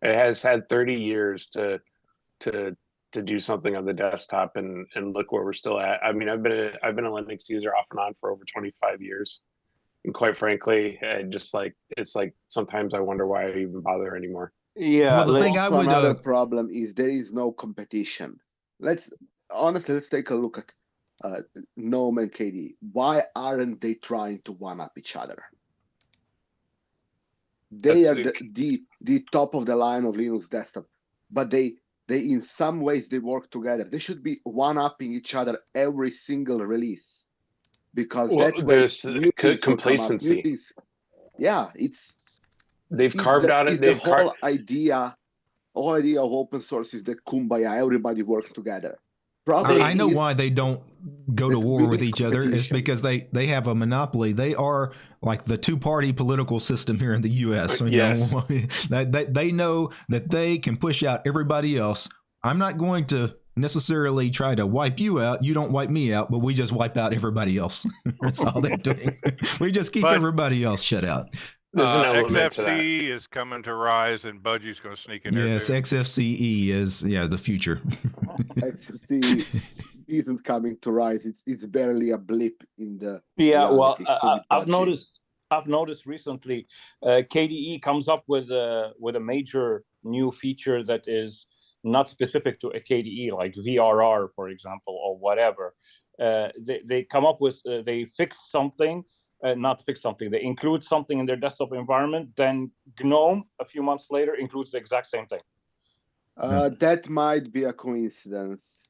It has had 30 years to do something on the desktop, and look where we're still at. I mean, I've been a Linux user off and on for over 25 years. And quite frankly, it's like sometimes I wonder why I even bother anymore. Yeah. Well, the thing another problem is there is no competition. Let's take a look at GNOME and KDE. Why aren't they trying to one up each other? They are the top of the line of Linux desktop, but they in some ways they work together. They should be one upping each other every single release. Because there's complacency. They've carved out the whole idea of open source is the kumbaya, everybody works together. Probably I know why they don't go to war with each other is because they have a monopoly. They are like the two-party political system here in the U.S. Yes. They know that they can push out everybody else. I'm not going to necessarily try to wipe you out. You don't wipe me out, but we just wipe out everybody else. That's all they're doing. We just keep everybody else shut out. XFCE is coming to rise, and Budgie's going to sneak in there. Yes, XFCE is the future. XFCE isn't coming to rise. It's barely a blip in the. Yeah, well, I've noticed recently, KDE comes up with a major new feature that is not specific to a KDE, like VRR, for example, or whatever. They come up with, they fix something, not fix something, they include something in their desktop environment, then GNOME, a few months later, includes the exact same thing. That might be a coincidence.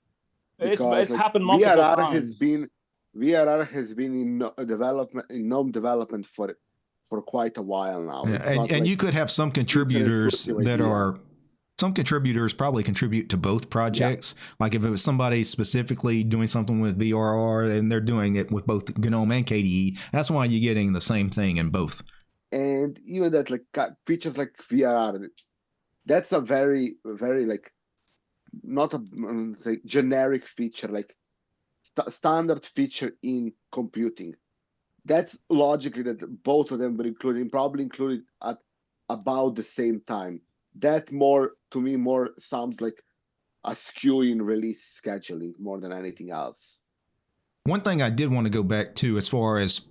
It's happened multiple times. VRR has been in GNOME development for quite a while now. And you could have some contributors that are. Some contributors probably contribute to both projects. Like if it was somebody specifically doing something with VRR and they're doing it with both GNOME and KDE, that's why you're getting the same thing in both. And even that, like features like VRR, that's a very, very like not a say generic feature, like standard feature in computing. That's logically that both of them were included, probably included at about the same time. That more, to me, more sounds like a skew in release scheduling more than anything else. One thing I did want to go back to, as far as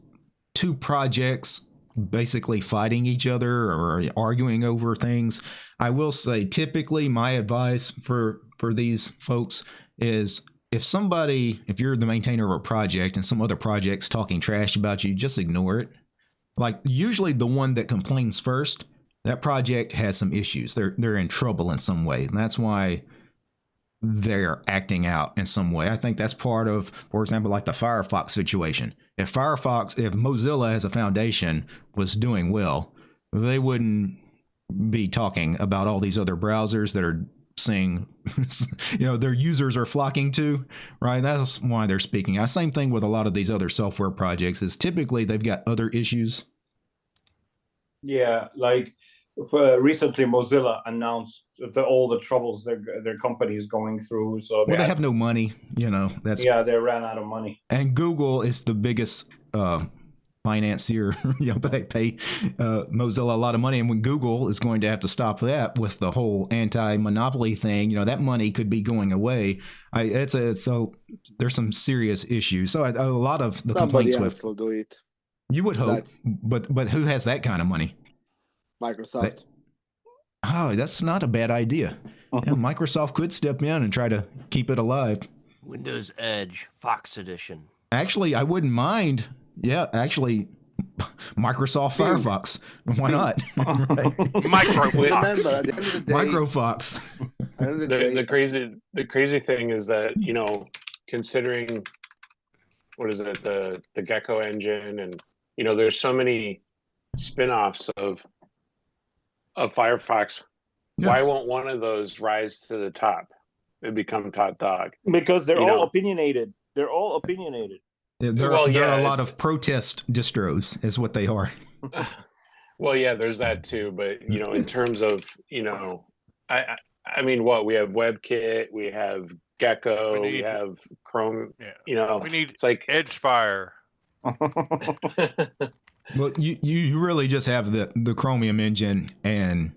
two projects basically fighting each other or arguing over things, I will say typically my advice for these folks is, if you're the maintainer of a project and some other project's talking trash about you, just ignore it. Like, usually the one that complains first, that project has some issues. They're in trouble in some way, and that's why they're acting out in some way. I think that's part of, for example, like the Firefox situation. If Mozilla as a foundation was doing well, they wouldn't be talking about all these other browsers that are seeing, their users are flocking to, right? That's why they're speaking. Same thing with a lot of these other software projects, is typically they've got other issues. Yeah, like recently Mozilla announced all the troubles their company is going through. So they have no money, that's, they ran out of money. And Google is the biggest financier, but they pay Mozilla a lot of money, and when Google is going to have to stop that with the whole anti-monopoly thing, that money could be going away. So there's some serious issues. So a lot of the Somebody complaints else will do it. You would hope, but who has that kind of money? Microsoft. That's not a bad idea. Microsoft could step in and try to keep it alive. Windows Edge Fox Edition. Actually, I wouldn't mind. Yeah, actually, Microsoft Firefox. Why not? Remember, at the end of the day, Microfox. The crazy thing is that, considering, what is it, the Gecko engine, and there's so many spin-offs of Firefox. Yeah. Why won't one of those rise to the top and become top dog? Because they're all opinionated. They're all opinionated. Yeah, there are a lot of protest distros, is what they are. Well, yeah, there's that too. But in terms of I mean, we have WebKit, we have Gecko, we have Chrome. Yeah. We need it's like Edgefire. Well, you really just have the Chromium engine, and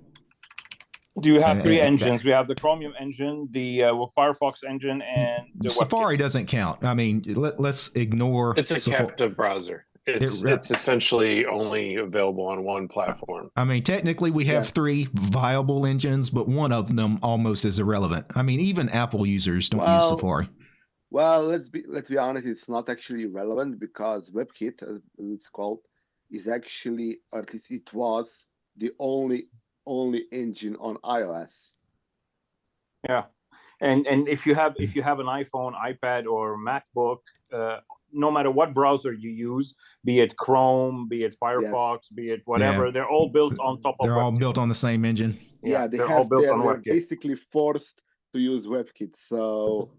you have three engines. We have the Chromium engine, the Firefox engine, and the Safari WebKit. Doesn't count. I mean, let's ignore. It's a captive browser. It's essentially only available on one platform. I mean, technically, we have three viable engines, but one of them almost is irrelevant. I mean, even Apple users don't use Safari. Well, let's be honest. It's not actually relevant, because WebKit, as it's called, is actually, or at least it was, the only engine on iOS. Yeah, and if you have an iPhone, iPad, or MacBook, no matter what browser you use, be it Chrome, be it Firefox, be it whatever, they're all built on top of. They're all built on the same engine. Yeah, they're basically forced to use WebKit. So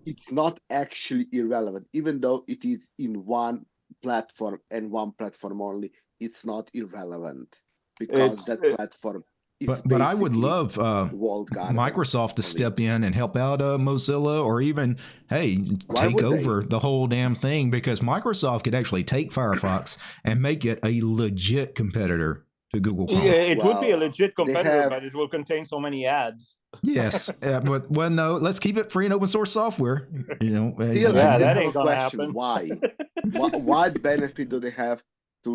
it's not actually irrelevant, even though it is in one platform and one platform only. It's not irrelevant, because that platform is but I would love Microsoft to step in and help out Mozilla, or even take over the whole damn thing, because Microsoft could actually take Firefox and make it a legit competitor to Google Chrome. Yeah, it would be a legit competitor, but it will contain so many ads. Yes, but no, let's keep it free and open source software. That ain't gonna happen. Why? What benefit do they have to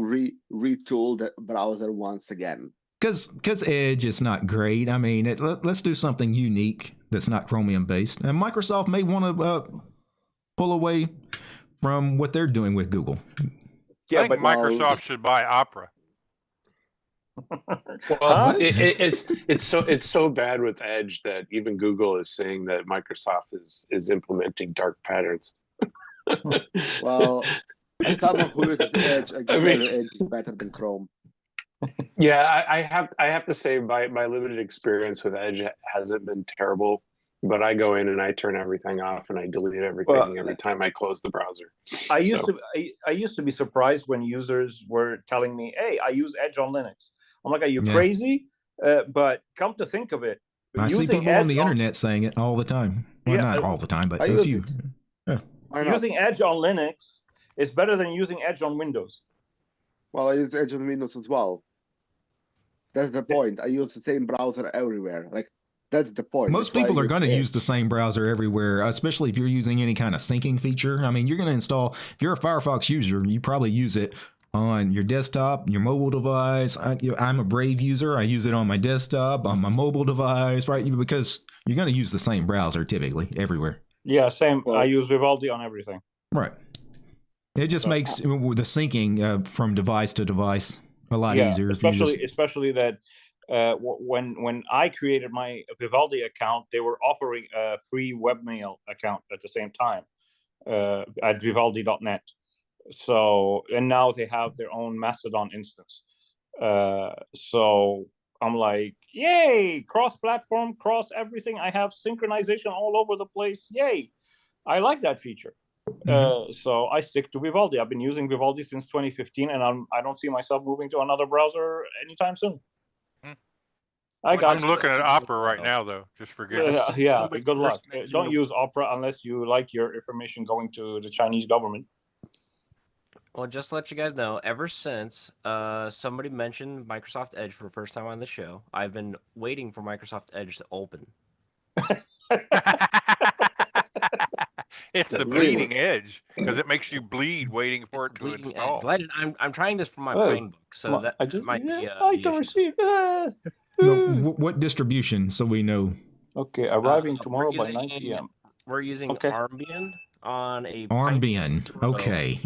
retool the browser once again? Because Edge is not great. I mean, let's do something unique that's not Chromium based, and Microsoft may want to pull away from what they're doing with Google. Yeah, but Microsoft should buy Opera. Well, it's so bad with Edge that even Google is saying that Microsoft is implementing dark patterns. Well, as someone who uses Edge, Edge is better than Chrome. Yeah, I have to say my limited experience with Edge hasn't been terrible, but I go in and I turn everything off and I delete everything every time I close the browser. I used to be surprised when users were telling me, "Hey, I use Edge on Linux." I'm like, "Are you crazy?" But come to think of it, I see using people on Edge the internet saying it all the time. Well, Yeah, not all the time, but I a use few. it. Yeah. Why not? using Edge on Linux is better than using Edge on Windows. Well, I use Edge on Windows as well. That's the point. I use the same browser everywhere. Like, that's the point. Most That's why I people are use going to use the Edge. same browser everywhere, especially if you're using any kind of syncing feature. I mean, you're going to install, if you're a Firefox user, you probably use it on your desktop, your mobile device. I'm a Brave user. I use it on my desktop, on my mobile device, right? Because you're going to use the same browser typically everywhere. Yeah, same. Well- I use Vivaldi on everything. Right. It just makes the syncing from device to device a lot easier. Especially that when I created my Vivaldi account, they were offering a free webmail account at the same time at vivaldi.net. So, and now they have their own Mastodon instance. So I'm like, yay, cross-platform, cross everything. I have synchronization all over the place. Yay. I like that feature. So I stick to Vivaldi. I've been using Vivaldi since 2015, and I don't see myself moving to another browser anytime soon. I'm looking at Opera right now, though. Just forget it. Yeah, good luck. Don't use Opera unless you like your information going to the Chinese government. Well, just to let you guys know, ever since somebody mentioned Microsoft Edge for the first time on the show, I've been waiting for Microsoft Edge to open. It's the bleeding edge because it makes you bleed waiting for it to install. I'm trying this for my Pinebook, so that might be item received. What distribution, so we know? Okay, arriving tomorrow by 9 p.m. We're using Armbian on a Armbian. Okay.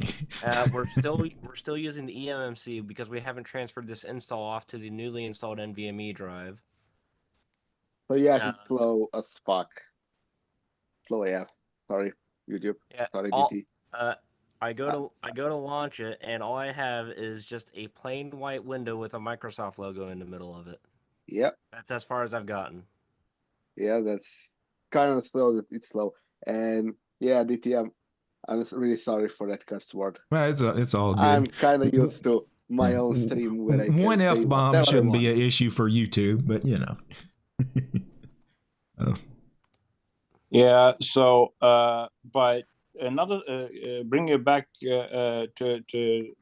We're still using the eMMC because we haven't transferred this install off to the newly installed NVMe drive. So yes, it's slow as fuck. Slow AF. Sorry, YouTube. Yeah, sorry, DT. I go to launch it, and all I have is just a plain white window with a Microsoft logo in the middle of it. Yep. That's as far as I've gotten. Yeah, that's kind of slow. It's slow, and yeah, DT. I'm really sorry for that curse word. Well, it's all good. I'm kind of used to my own stream where I can one say F-bomb shouldn't be an issue for YouTube, but you know. Yeah. So, but another bring it back to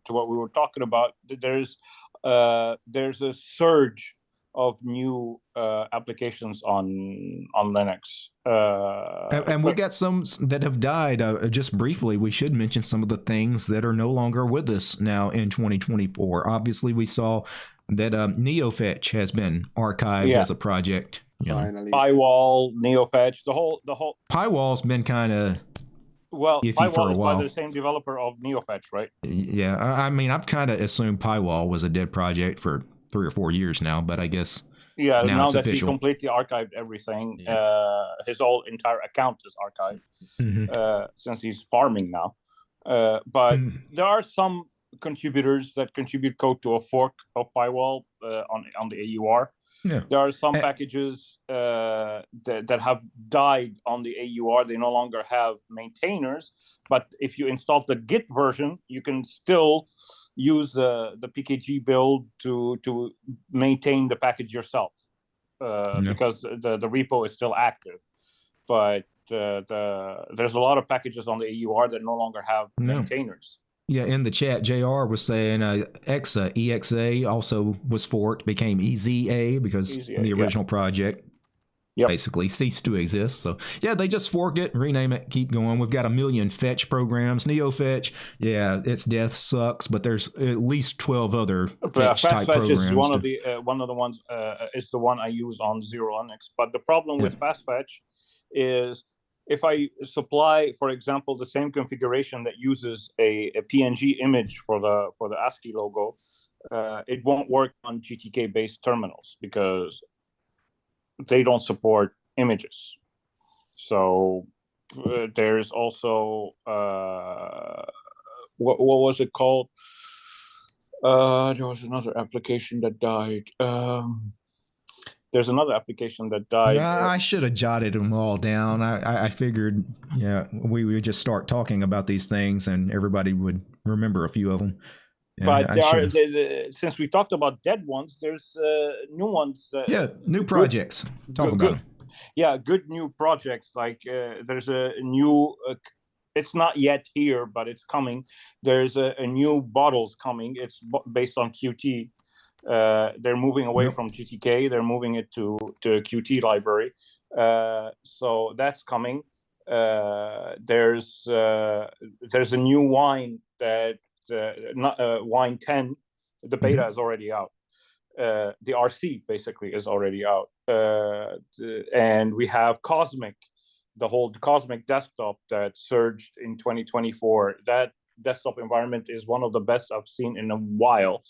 what we were talking about. There's a surge of new applications on Linux, and we got some that have died. Just briefly, we should mention some of the things that are no longer with us now in 2024. Obviously, we saw that NeoFetch has been archived as a project. Finally, Pywall, NeoFetch, the whole Pywall's been kind of iffy Pywall for a while. By the same developer of NeoFetch, right? Yeah, I mean, I've kind of assumed Pywall was a dead project for 3 or 4 years now, but I guess now it's that official. He completely archived everything, his whole entire account is archived since he's farming now. But there are some contributors that contribute code to a fork of Pywall on the AUR. Yeah. There are some packages that have died on the AUR. They no longer have maintainers, but if you install the Git version, you can still use the PKG build to maintain the package yourself because the repo is still active. But there's a lot of packages on the AUR that no longer have maintainers. Yeah, in the chat, JR was saying EXA also was forked, became EZA because the original project basically ceased to exist. So, yeah, they just fork it, rename it, keep going. We've got a million fetch programs. NeoFetch, its death sucks, but there's at least 12 other fetch-type programs. Is one of the ones, it's the one I use on XeroLinux. But the problem with FastFetch is if I supply, for example, the same configuration that uses a PNG image for the ASCII logo, it won't work on GTK-based terminals because they don't support images. So there's also what was it called? There was another application that died. There's another application that died. I should have jotted them all down. I figured, we would just start talking about these things and everybody would remember a few of them. Yeah, but I there are, should've. since we talked about dead ones, there's new ones. Yeah, new good- projects. Talk good, about good, them. yeah, good new projects. Like there's a new. It's not yet here, but it's coming. There's a new bottles coming. It's based on Qt. They're moving away Yep. from GTK. They're moving it to a Qt library. So that's coming. There's a new wine that not wine 10. The beta is already out. The RC basically is already out, and we have Cosmic, the whole Cosmic desktop that surged in 2024. That desktop environment is one of the best I've seen in a while.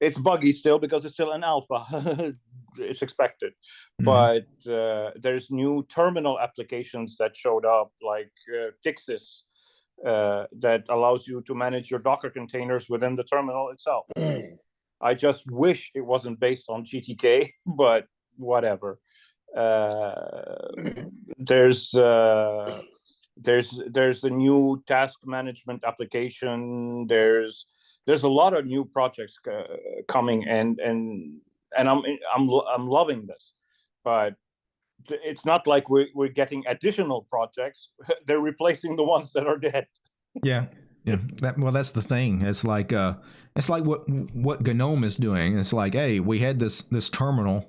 It's buggy still because it's still an alpha. It's expected, but there's new terminal applications that showed up, like Tixis, that allows you to manage your Docker containers within the terminal itself. I just wish it wasn't based on GTK, but whatever. There's a new task management application. There's a lot of new projects coming, and I'm loving this, but it's not like we're getting additional projects. They're replacing the ones that are dead. Yeah. That's the thing. It's like what GNOME is doing. It's like, hey, we had this terminal.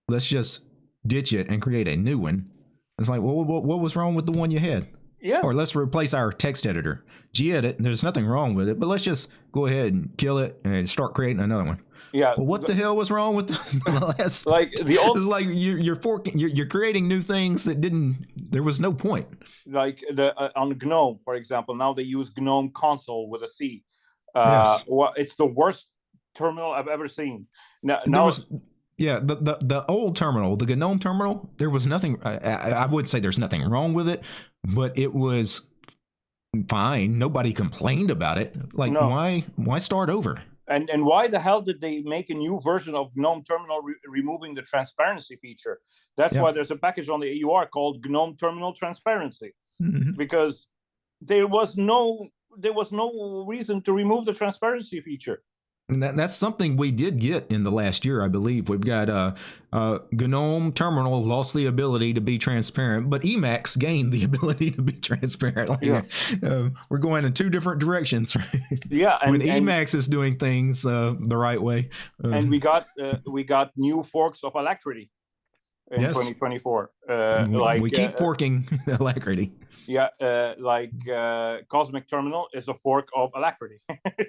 Let's just ditch it and create a new one. It's like, well, what was wrong with the one you had? Yeah. Or let's replace our text editor. Gedit, there's nothing wrong with it, but let's just go ahead and kill it and start creating another one. Yeah. Well, what the hell was wrong with the last? Like the old, it's like you're creating new things that there was no point. Like on GNOME, for example, now they use GNOME console with a C. Yes. Well, it's the worst terminal I've ever seen. Now the old terminal, the GNOME terminal, there was nothing. I would say there's nothing wrong with it, but it was fine. Nobody complained about it. Like, No. why start over? And why the hell did they make a new version of GNOME Terminal removing the transparency feature? That's why there's a package on the AUR called GNOME Terminal Transparency, because there was no reason to remove the transparency feature. And that's something we did get in the last year, I believe. We've got GNOME Terminal lost the ability to be transparent, but Emacs gained the ability to be transparent. Like, we're going in two different directions. Right? Yeah, when Emacs is doing things the right way. And we got new forks of Alacrity in 2024. We keep forking Alacrity. Yeah, Cosmic Terminal is a fork of Alacrity.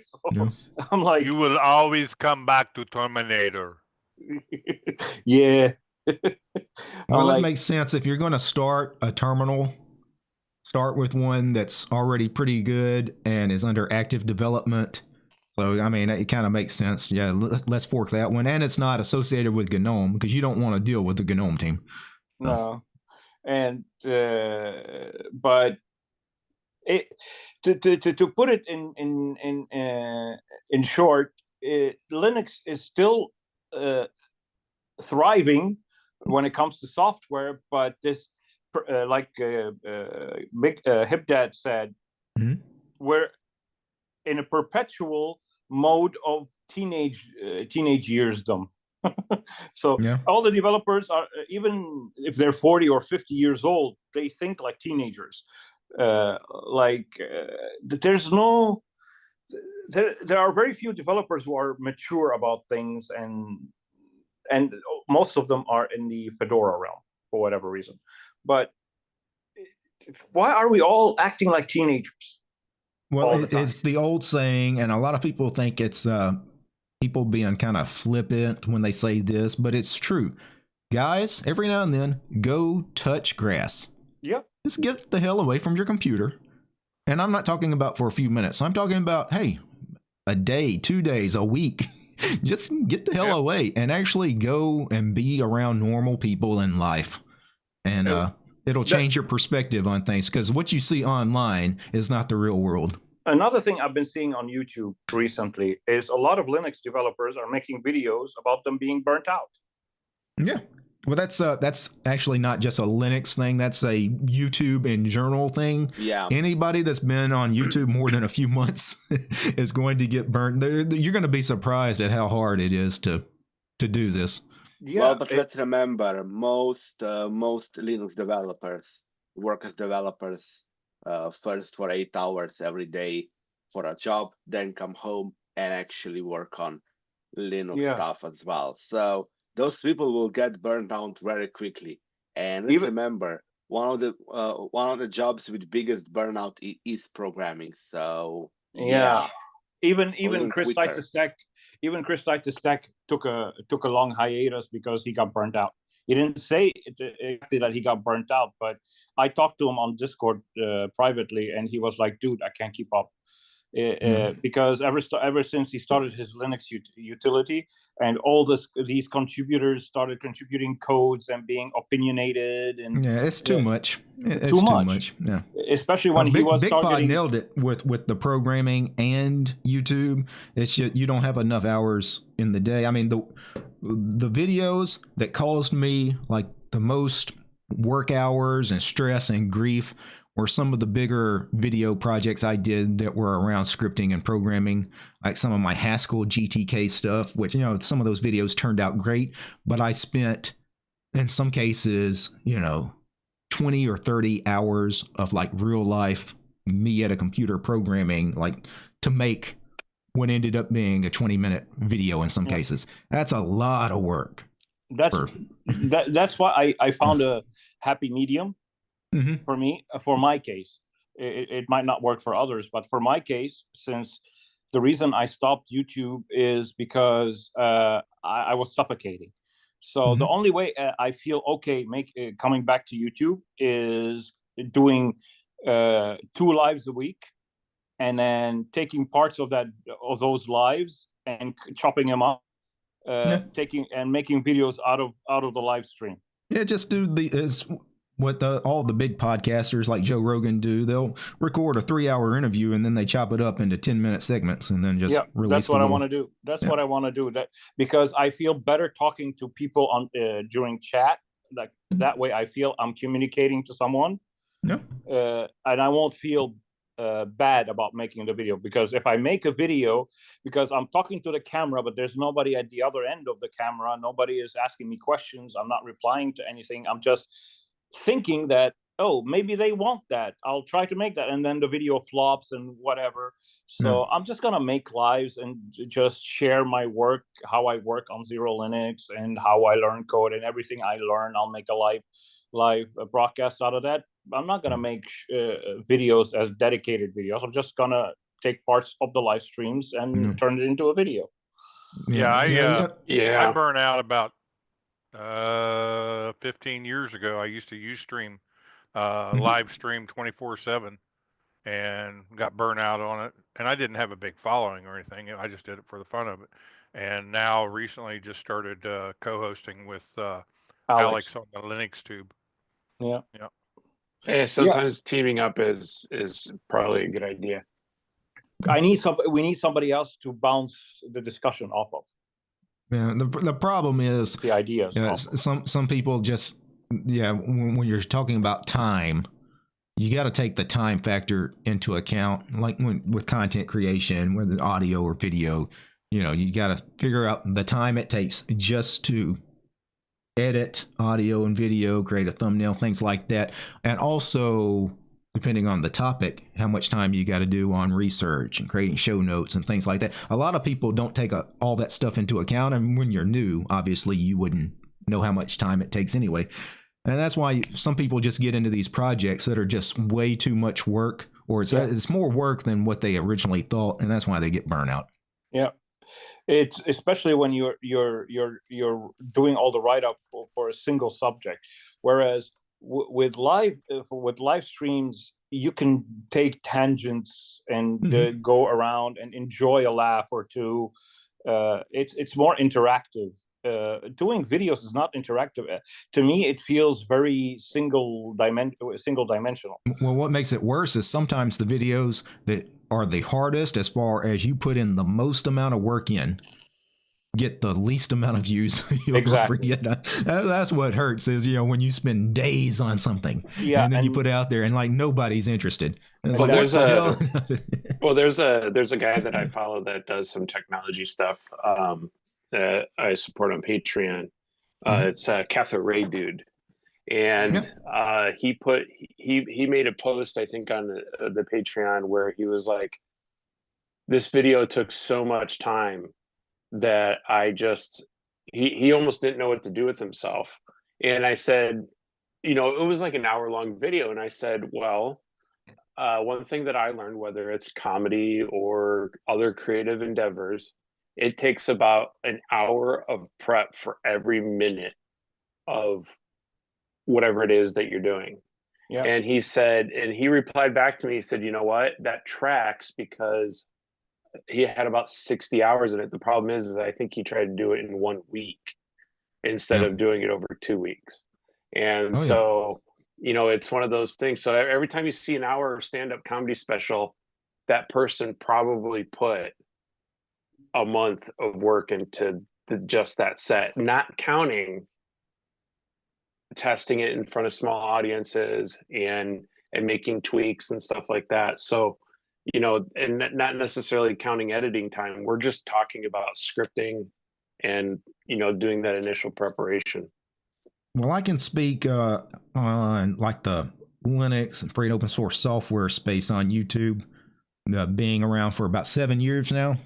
So I'm like, you will always come back to Terminator. Yeah. Well, it makes sense. If you're going to start a terminal, start with one that's already pretty good and is under active development. So, I mean, it kind of makes sense. Yeah, let's fork that one. And it's not associated with GNOME because you don't want to deal with the GNOME team. No. And but it to put it in short, Linux is still thriving when it comes to software, but this like Big Hipdad said, we're in a perpetual mode of teenage yearsdom. So all the developers are, even if they're 40 or 50 years old, they think like teenagers. There are very few developers who are mature about things, and most of them are in the Fedora realm for whatever reason. But why are we all acting like teenagers? Well, it's the old saying, and a lot of people think it's people being kind of flippant when they say this, but it's true. Guys, every now and then, go touch grass. Yep. Just get the hell away from your computer. And I'm not talking about for a few minutes. I'm talking about, hey, a day, 2 days, a week. Just get the hell away and actually go and be around normal people in life. And it'll change your perspective on things, because what you see online is not the real world. Another thing I've been seeing on YouTube recently is a lot of Linux developers are making videos about them being burnt out. Yeah. Well, that's actually not just a Linux thing. That's a YouTube in general thing. Yeah. Anybody that's been on YouTube more than a few months is going to get burnt. You're going to be surprised at how hard it is to do this. Yeah, Well, but let's remember, most Linux developers work as developers first for 8 hours every day for a job, then come home and actually work on Linux stuff as well. So those people will get burned out very quickly. And let's remember, one of the jobs with biggest burnout is programming. So yeah. Even Chris Titus Tech took a long hiatus because he got burnt out. He didn't say exactly that he got burnt out, but I talked to him on Discord privately, and he was like, "Dude, I can't keep up." Because ever since he started his Linux utility, and all these contributors started contributing codes and being opinionated, and it's too much. It's too much. Yeah, especially when he was Big Pod targeting. nailed it with the programming and YouTube. It's just, you don't have enough hours in the day. I mean, the videos that caused me like the most work hours and stress and grief were some of the bigger video projects I did that were around scripting and programming, like some of my Haskell GTK stuff, which, you know, some of those videos turned out great, but I spent, in some cases, you know, 20 or 30 hours of like real life me at a computer programming, like to make what ended up being a 20-minute video in some cases. That's a lot of work. That's why I found a happy medium. For me, for my case, it might not work for others, but for my case, since the reason I stopped YouTube is because I was suffocating. So the only way I feel okay coming back to YouTube is doing 2 lives a week, and then taking parts of those lives and chopping them up, taking and making videos out of the live stream. Yeah, just do what all the big podcasters like Joe Rogan do. They'll record a 3-hour interview and then they chop it up into 10-minute segments and then just release. That's what I want to do. That's what I want to do. That because I feel better talking to people on during chat. Like that way, I feel I'm communicating to someone. Yeah. And I won't feel bad about making the video, because if I make a video, because I'm talking to the camera, but there's nobody at the other end of the camera, nobody is asking me questions, I'm not replying to anything, I'm just thinking that, oh, maybe they want that, I'll try to make that, and then the video flops and whatever. So I'm just gonna make lives and just share my work, how I work on XeroLinux and how I learn code, and everything I learn, I'll make a live broadcast out of that. I'm not gonna make videos as dedicated videos. I'm just gonna take parts of the live streams and turn it into a video. I burn out about 15 years ago. I used to Ustream, live stream 24/7, and got burnt out on it. And I didn't have a big following or anything. I just did it for the fun of it. And now recently just started co-hosting with Alex on the Linux Tube. Yeah. Sometimes teaming up is probably a good idea. We need somebody else to bounce the discussion off of. Yeah, the problem is the ideas. Some people just when you're talking about time, you got to take the time factor into account. Like with content creation, whether audio or video, you got to figure out the time it takes just to edit audio and video, create a thumbnail, things like that, and also, depending on the topic, how much time you got to do on research and creating show notes and things like that. A lot of people don't take all that stuff into account, and when you're new, obviously you wouldn't know how much time it takes anyway. And that's why some people just get into these projects that are just way too much work, or it's more work than what they originally thought, and that's why they get burnout. Yeah, it's especially when you're doing all the write-up for a single subject, whereas with live streams, you can take tangents and go around and enjoy a laugh or two. It's more interactive. Doing videos is not interactive. To me, it feels very single dimensional. Well, what makes it worse is sometimes the videos that are the hardest, as far as you put in the most amount of work in, get the least amount of views you'll Exactly. ever get. That's what hurts is, when you spend days on something and then you put it out there and like nobody's interested. And Well, like, what the hell? Well, there's a guy that I follow that does some technology stuff that I support on Patreon. It's a Catholic Ray dude, and he made a post, I think, on the Patreon where he was like, this video took so much time that he almost didn't know what to do with himself. And I said, it was like an hour-long video, and I said, well, one thing that I learned, whether it's comedy or other creative endeavors, it takes about an hour of prep for every minute of whatever it is that you're doing. Yeah. And he replied back to me, he said, you know what, that tracks, because he had about 60 hours in it. The problem is I think he tried to do it in 1 week instead of doing it over 2 weeks. And it's one of those things. So every time you see an hour stand-up comedy special, that person probably put a month of work into just that set, not counting testing it in front of small audiences and making tweaks and stuff like that. So, and not necessarily counting editing time. We're just talking about scripting and, doing that initial preparation. Well, I can speak on like the Linux and free and open source software space on YouTube, being around for about 7 years now.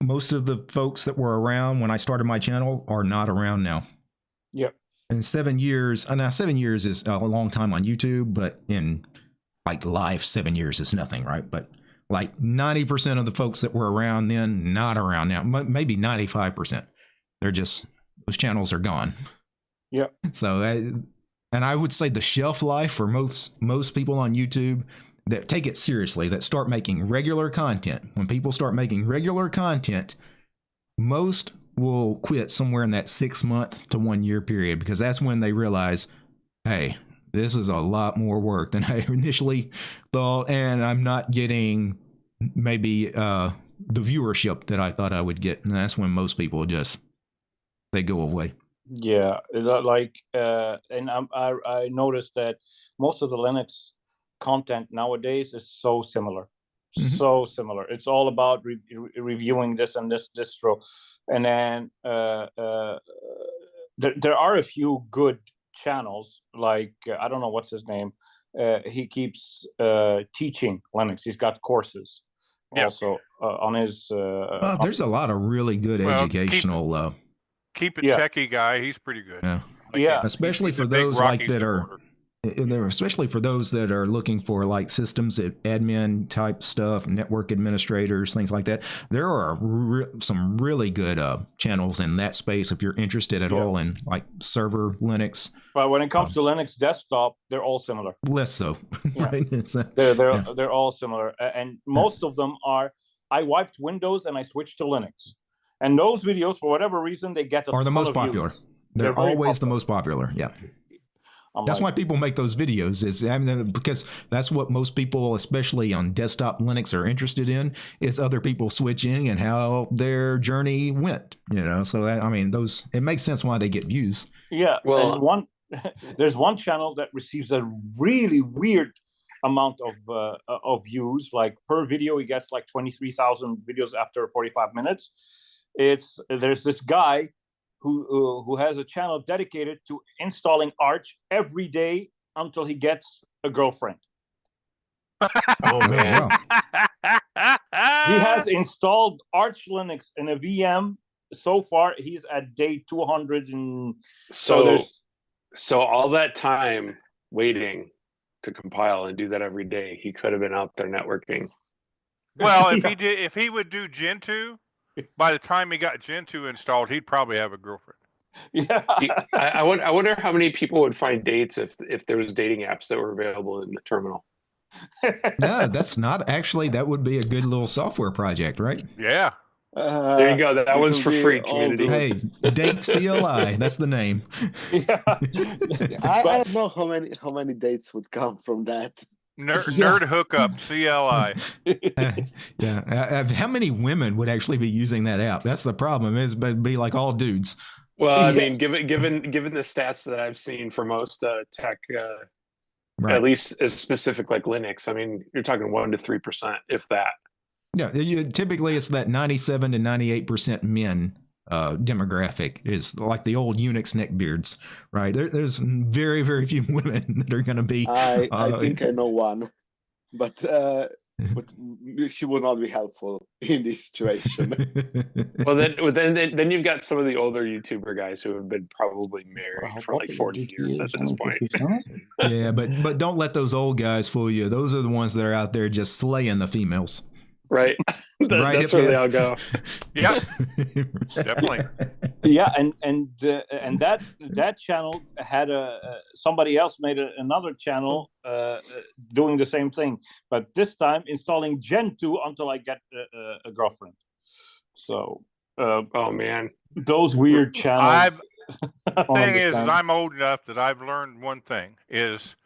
Most of the folks that were around when I started my channel are not around now. Yep. And 7 years, now 7 years is a long time on YouTube, but in like life, 7 years is nothing, right? But like 90% of the folks that were around then, not around now, maybe 95%. They're just, those channels are gone. Yeah. So, and I would say the shelf life for most people on YouTube that take it seriously, that start making regular content. When people start making regular content, most will quit somewhere in that 6 month to 1 year period, because that's when they realize, hey, this is a lot more work than I initially thought, and I'm not getting maybe the viewership that I thought I would get. And that's when most people they go away. Yeah, like, and I noticed that most of the Linux content nowadays is so similar. So similar. It's all about reviewing this and this distro, and then there are a few good channels, like I don't know what's his name. He keeps teaching Linux. He's got courses also on his. There's a lot of really good educational. Keep it techie guy. He's pretty good. Yeah, especially for those like that are. Especially for those that are looking for like systems admin type stuff, network administrators, things like that. There are some really good channels in that space if you're interested at all in like server Linux. But when it comes to Linux desktop, they're all similar. Less so, right? They're all similar, and most of them are. I wiped Windows and I switched to Linux, and those videos, for whatever reason, they get are the most popular. Views. They're always the most popular. Yeah. That's why people make those videos, because that's what most people, especially on desktop Linux, are interested in, is other people switching and how their journey went, so it makes sense why they get views. Yeah. Well, there's one channel that receives a really weird amount of views, like per video he gets like 23,000 videos after 45 minutes. There's this guy who has a channel dedicated to installing Arch every day until he gets a girlfriend. Oh man. He has installed Arch Linux in a VM. So far he's at day 200, and so all that time waiting to compile and do that every day, he could have been out there networking. Well, if he would do Gentoo, by the time he got Gentoo installed, he'd probably have a girlfriend. Yeah. I wonder how many people would find dates if there was dating apps that were available in the terminal. No, that's not actually. That would be a good little software project, right? Yeah. There you go. That one's for free, community. Hey, Date CLI. That's the name. I don't know how many dates would come from that. Nerd hookup, CLI. Yeah. How many women would actually be using that app? That's the problem. It'd be like all dudes. Well, I Yeah. mean, given the stats that I've seen for most tech, Right. at least as specific like Linux, I mean, you're talking 1 to 3%, if that. Yeah. Typically, it's that 97 to 98% men demographic is like the old Unix neckbeards, right? There's very, very few women that are going to be. I think I know one, but she would not be helpful in this situation. Well, then you've got some of the older YouTuber guys who have been probably married for like 40 years at this point. Yeah, but don't let those old guys fool you. Those are the ones that are out there just slaying the females. Right. Right, That's where they Hipman? all go. Yeah, definitely. Yeah, and that channel had somebody else made another channel doing the same thing, but this time installing Gen 2 until I get a girlfriend. So Oh man, those weird channels. The thing is, I'm old enough that I've learned one thing: is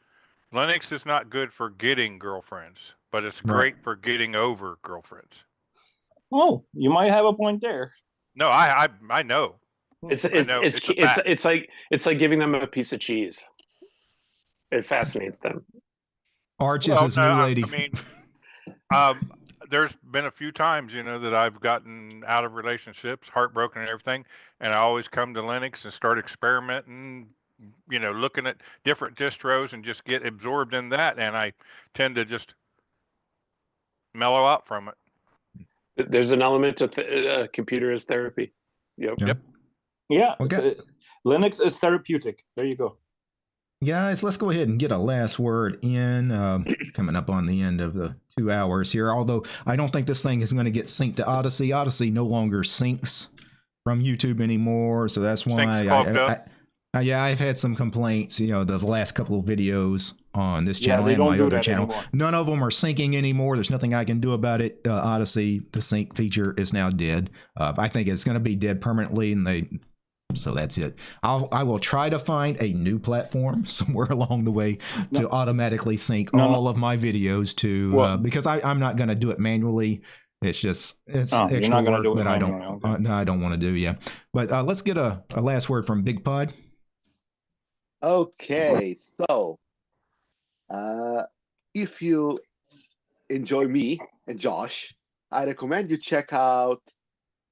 Linux is not good for getting girlfriends, but it's great for getting over girlfriends. Oh, you might have a point there. No, I know. It's like giving them a piece of cheese. It fascinates them. Arch is his new lady. I mean, there's been a few times, that I've gotten out of relationships, heartbroken and everything, and I always come to Linux and start experimenting, looking at different distros and just get absorbed in that, and I tend to just mellow out from it. There's an element of computer as therapy. Yep. Yeah. Okay. Linux is therapeutic. There you go. Guys, let's go ahead and get a last word in. Coming up on the end of the 2 hours here. Although I don't think this thing is going to get synced to Odyssey. Odyssey no longer syncs from YouTube anymore, so that's why I've had some complaints. The last couple of videos on this channel and my other channel. Anymore. None of them are syncing anymore. There's nothing I can do about it. Odyssey, the sync feature is now dead. I think it's going to be dead permanently, and so that's it. I will try to find a new platform somewhere along the way to automatically sync all of my videos to because I'm not going to do it manually. It's extra work that I don't want to do. Yeah, but let's get a last word from Big Pod. Okay, so if you enjoy me and Josh, I recommend you check out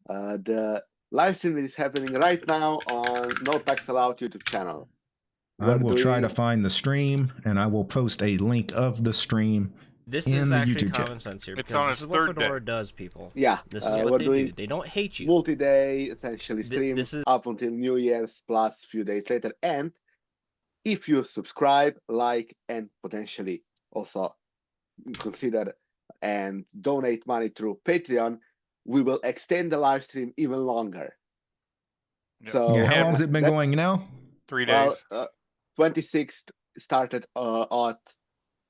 the live stream that is happening right now on No Packs Allowed YouTube channel. I will try to find the stream, and I will post a link of the stream. This in is the actually YouTube common chat. sense here, It's on because this is what Fedora does, people. Yeah, this is what they do. They don't hate you. Multi-day, essentially, streams up until New Year's plus a few days later. And if you subscribe, like, and potentially also consider and donate money through Patreon, we will extend the live stream even longer. Yep. So how long has it been going now? 3 days. 26th started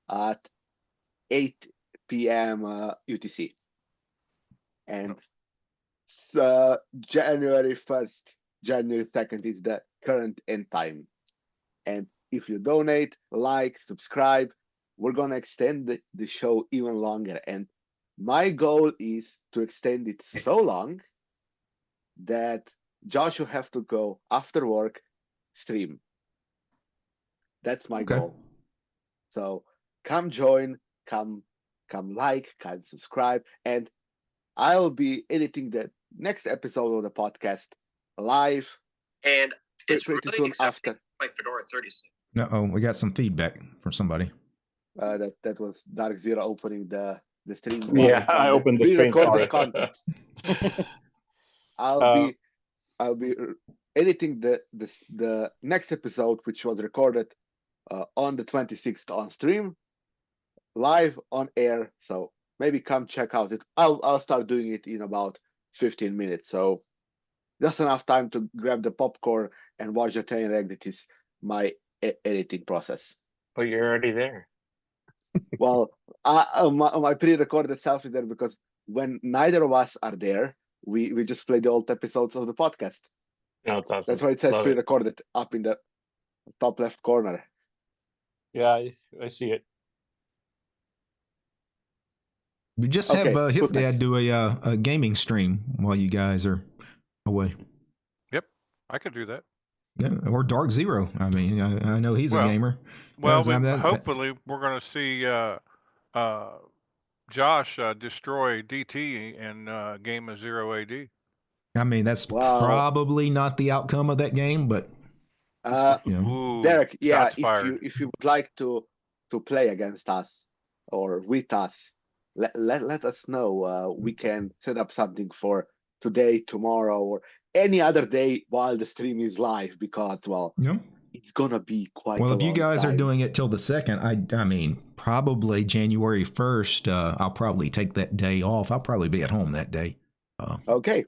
at 8 p.m. UTC, and January 1st, January 2nd is the current end time. And if you donate, like, subscribe, we're gonna extend the show even longer. And my goal is to extend it so long that Josh will have to go after work stream. That's my goal. So come join, come like, come subscribe, and I'll be editing the next episode of the podcast live. And it's pretty really soon after. Like Fedora 36. Uh-oh, we got some feedback from somebody. That was Dark Zero opening the stream. Yeah, I opened the stream. Pre-recorded content. I'll be editing the next episode, which was recorded on the 26th on stream, live on air. So maybe come check out it. I'll start doing it in about 15 minutes. So just enough time to grab the popcorn and watch the train wreck. That is my editing process. But you're already there. Well, my pre-recorded self is there because when neither of us are there, we just play the old episodes of the podcast. No, it's awesome. That's why it says Love pre-recorded up in the top left corner. Yeah, I see it. Just Okay, have Hip who's next? Dad do a gaming stream while you guys are away. Yep, I could do that. Yeah, or Dark Zero. I mean, I know he's a Well, gamer. Well, I mean, hopefully we're going to see Josh destroy DT in game of Zero AD. I mean, that's Wow. probably not the outcome of that game, but you know. Ooh, Derek, yeah, shots fired. if you would like to play against us or with us, let us know. We can set up something for today, tomorrow, or any other day while the stream is live, because well, You know? it's gonna be quite Well, a if you long guys are time. doing it till the 2nd, I mean, probably January 1st, I'll probably take that day off. I'll probably be at home that day. Okay.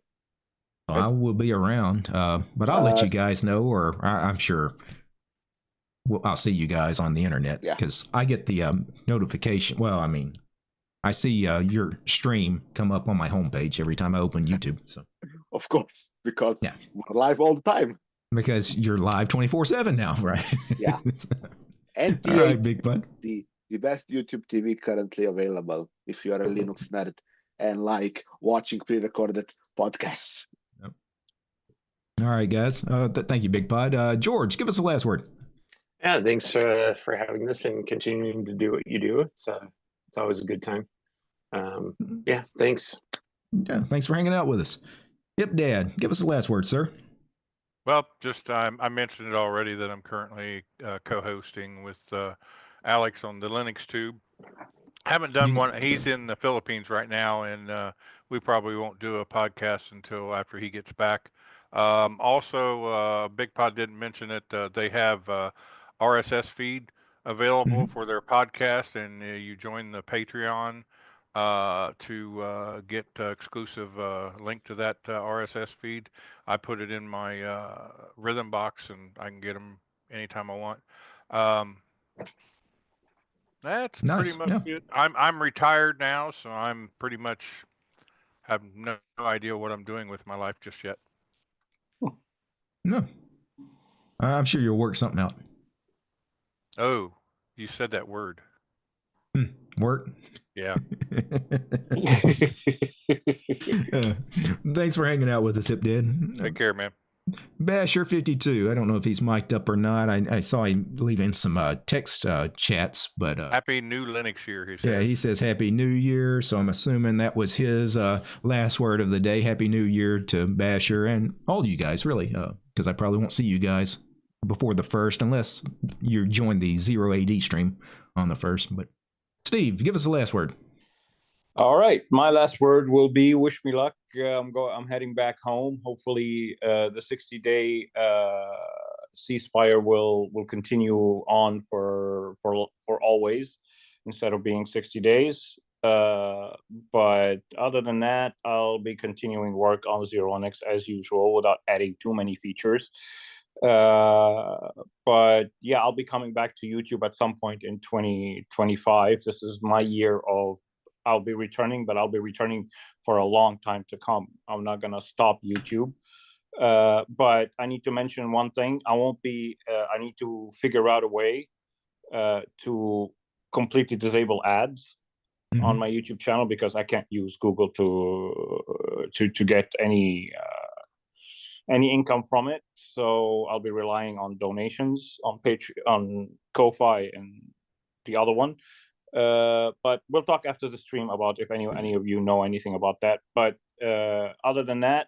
I will be around, but I'll let you guys know, or I'm sure I'll see you guys on the internet because I get the notification. Well, I mean, I see your stream come up on my homepage every time I open YouTube. So, of course, because we're live all the time. Because you're live 24/7 now, right? Yeah. And all right, Big Bud. The best YouTube TV currently available if you are a Linux nerd and like watching pre-recorded podcasts. Yep. All right, guys. Thank you, Big Pod. George, give us the last word. Yeah, thanks for having this and continuing to do what you do. It's always a good time. Yeah, thanks. Yeah, thanks for hanging out with us. Yep, Dad, give us the last word, sir. Well, just I mentioned it already that I'm currently co-hosting with Alex on the Linux Tube. Haven't done one. He's in the Philippines right now, and we probably won't do a podcast until after he gets back. Also, Big Pod didn't mention it. They have RSS feed available for their podcast, and you join the Patreon to get exclusive link to that RSS feed. I put it in my Rhythm box, and I can get them anytime I want. That's pretty much it. I'm retired now, so I'm pretty much have no idea what I'm doing with my life just yet. No, I'm sure you'll work something out. Oh, you said that word. Work. Yeah. Thanks for hanging out with us, Hip Dad. Take care, man. Basher52. I don't know if he's mic'd up or not. I saw him leaving some text chats, but Happy New Linux Year, he says. Yeah, he says Happy New Year. So I'm assuming that was his last word of the day. Happy New Year to Basher and all you guys, really, because I probably won't see you guys before the 1st unless you join the Zero AD stream on the 1st. But Steve, give us the last word. All right, my last word will be wish me luck. I'm heading back home. Hopefully, the 60-day ceasefire will continue on for always instead of being 60 days. But other than that, I'll be continuing work on XeroLinux as usual without adding too many features. But yeah, I'll be coming back to YouTube at some point in 2025. This is my year of I'll be returning, but I'll be returning for a long time to come. I'm not gonna stop YouTube. But I need to mention one thing. I won't be. I need to figure out a way to completely disable ads on my YouTube channel because I can't use Google to get any income from it. So I'll be relying on donations on Patreon, on Ko-fi, and the other one. But we'll talk after the stream about if any of you know anything about that. But other than that,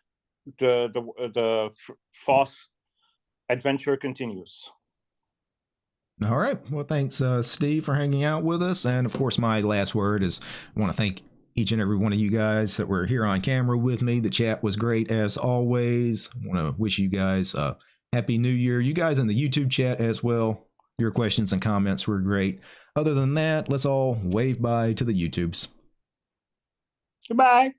the FOSS adventure continues. All right. Well, thanks, Steve, for hanging out with us. And of course, my last word is I want to thank each and every one of you guys that were here on camera with me. The chat was great as always. I want to wish you guys a Happy New Year. You guys in the YouTube chat as well. Your questions and comments were great. Other than that, let's all wave bye to the YouTubes. Goodbye.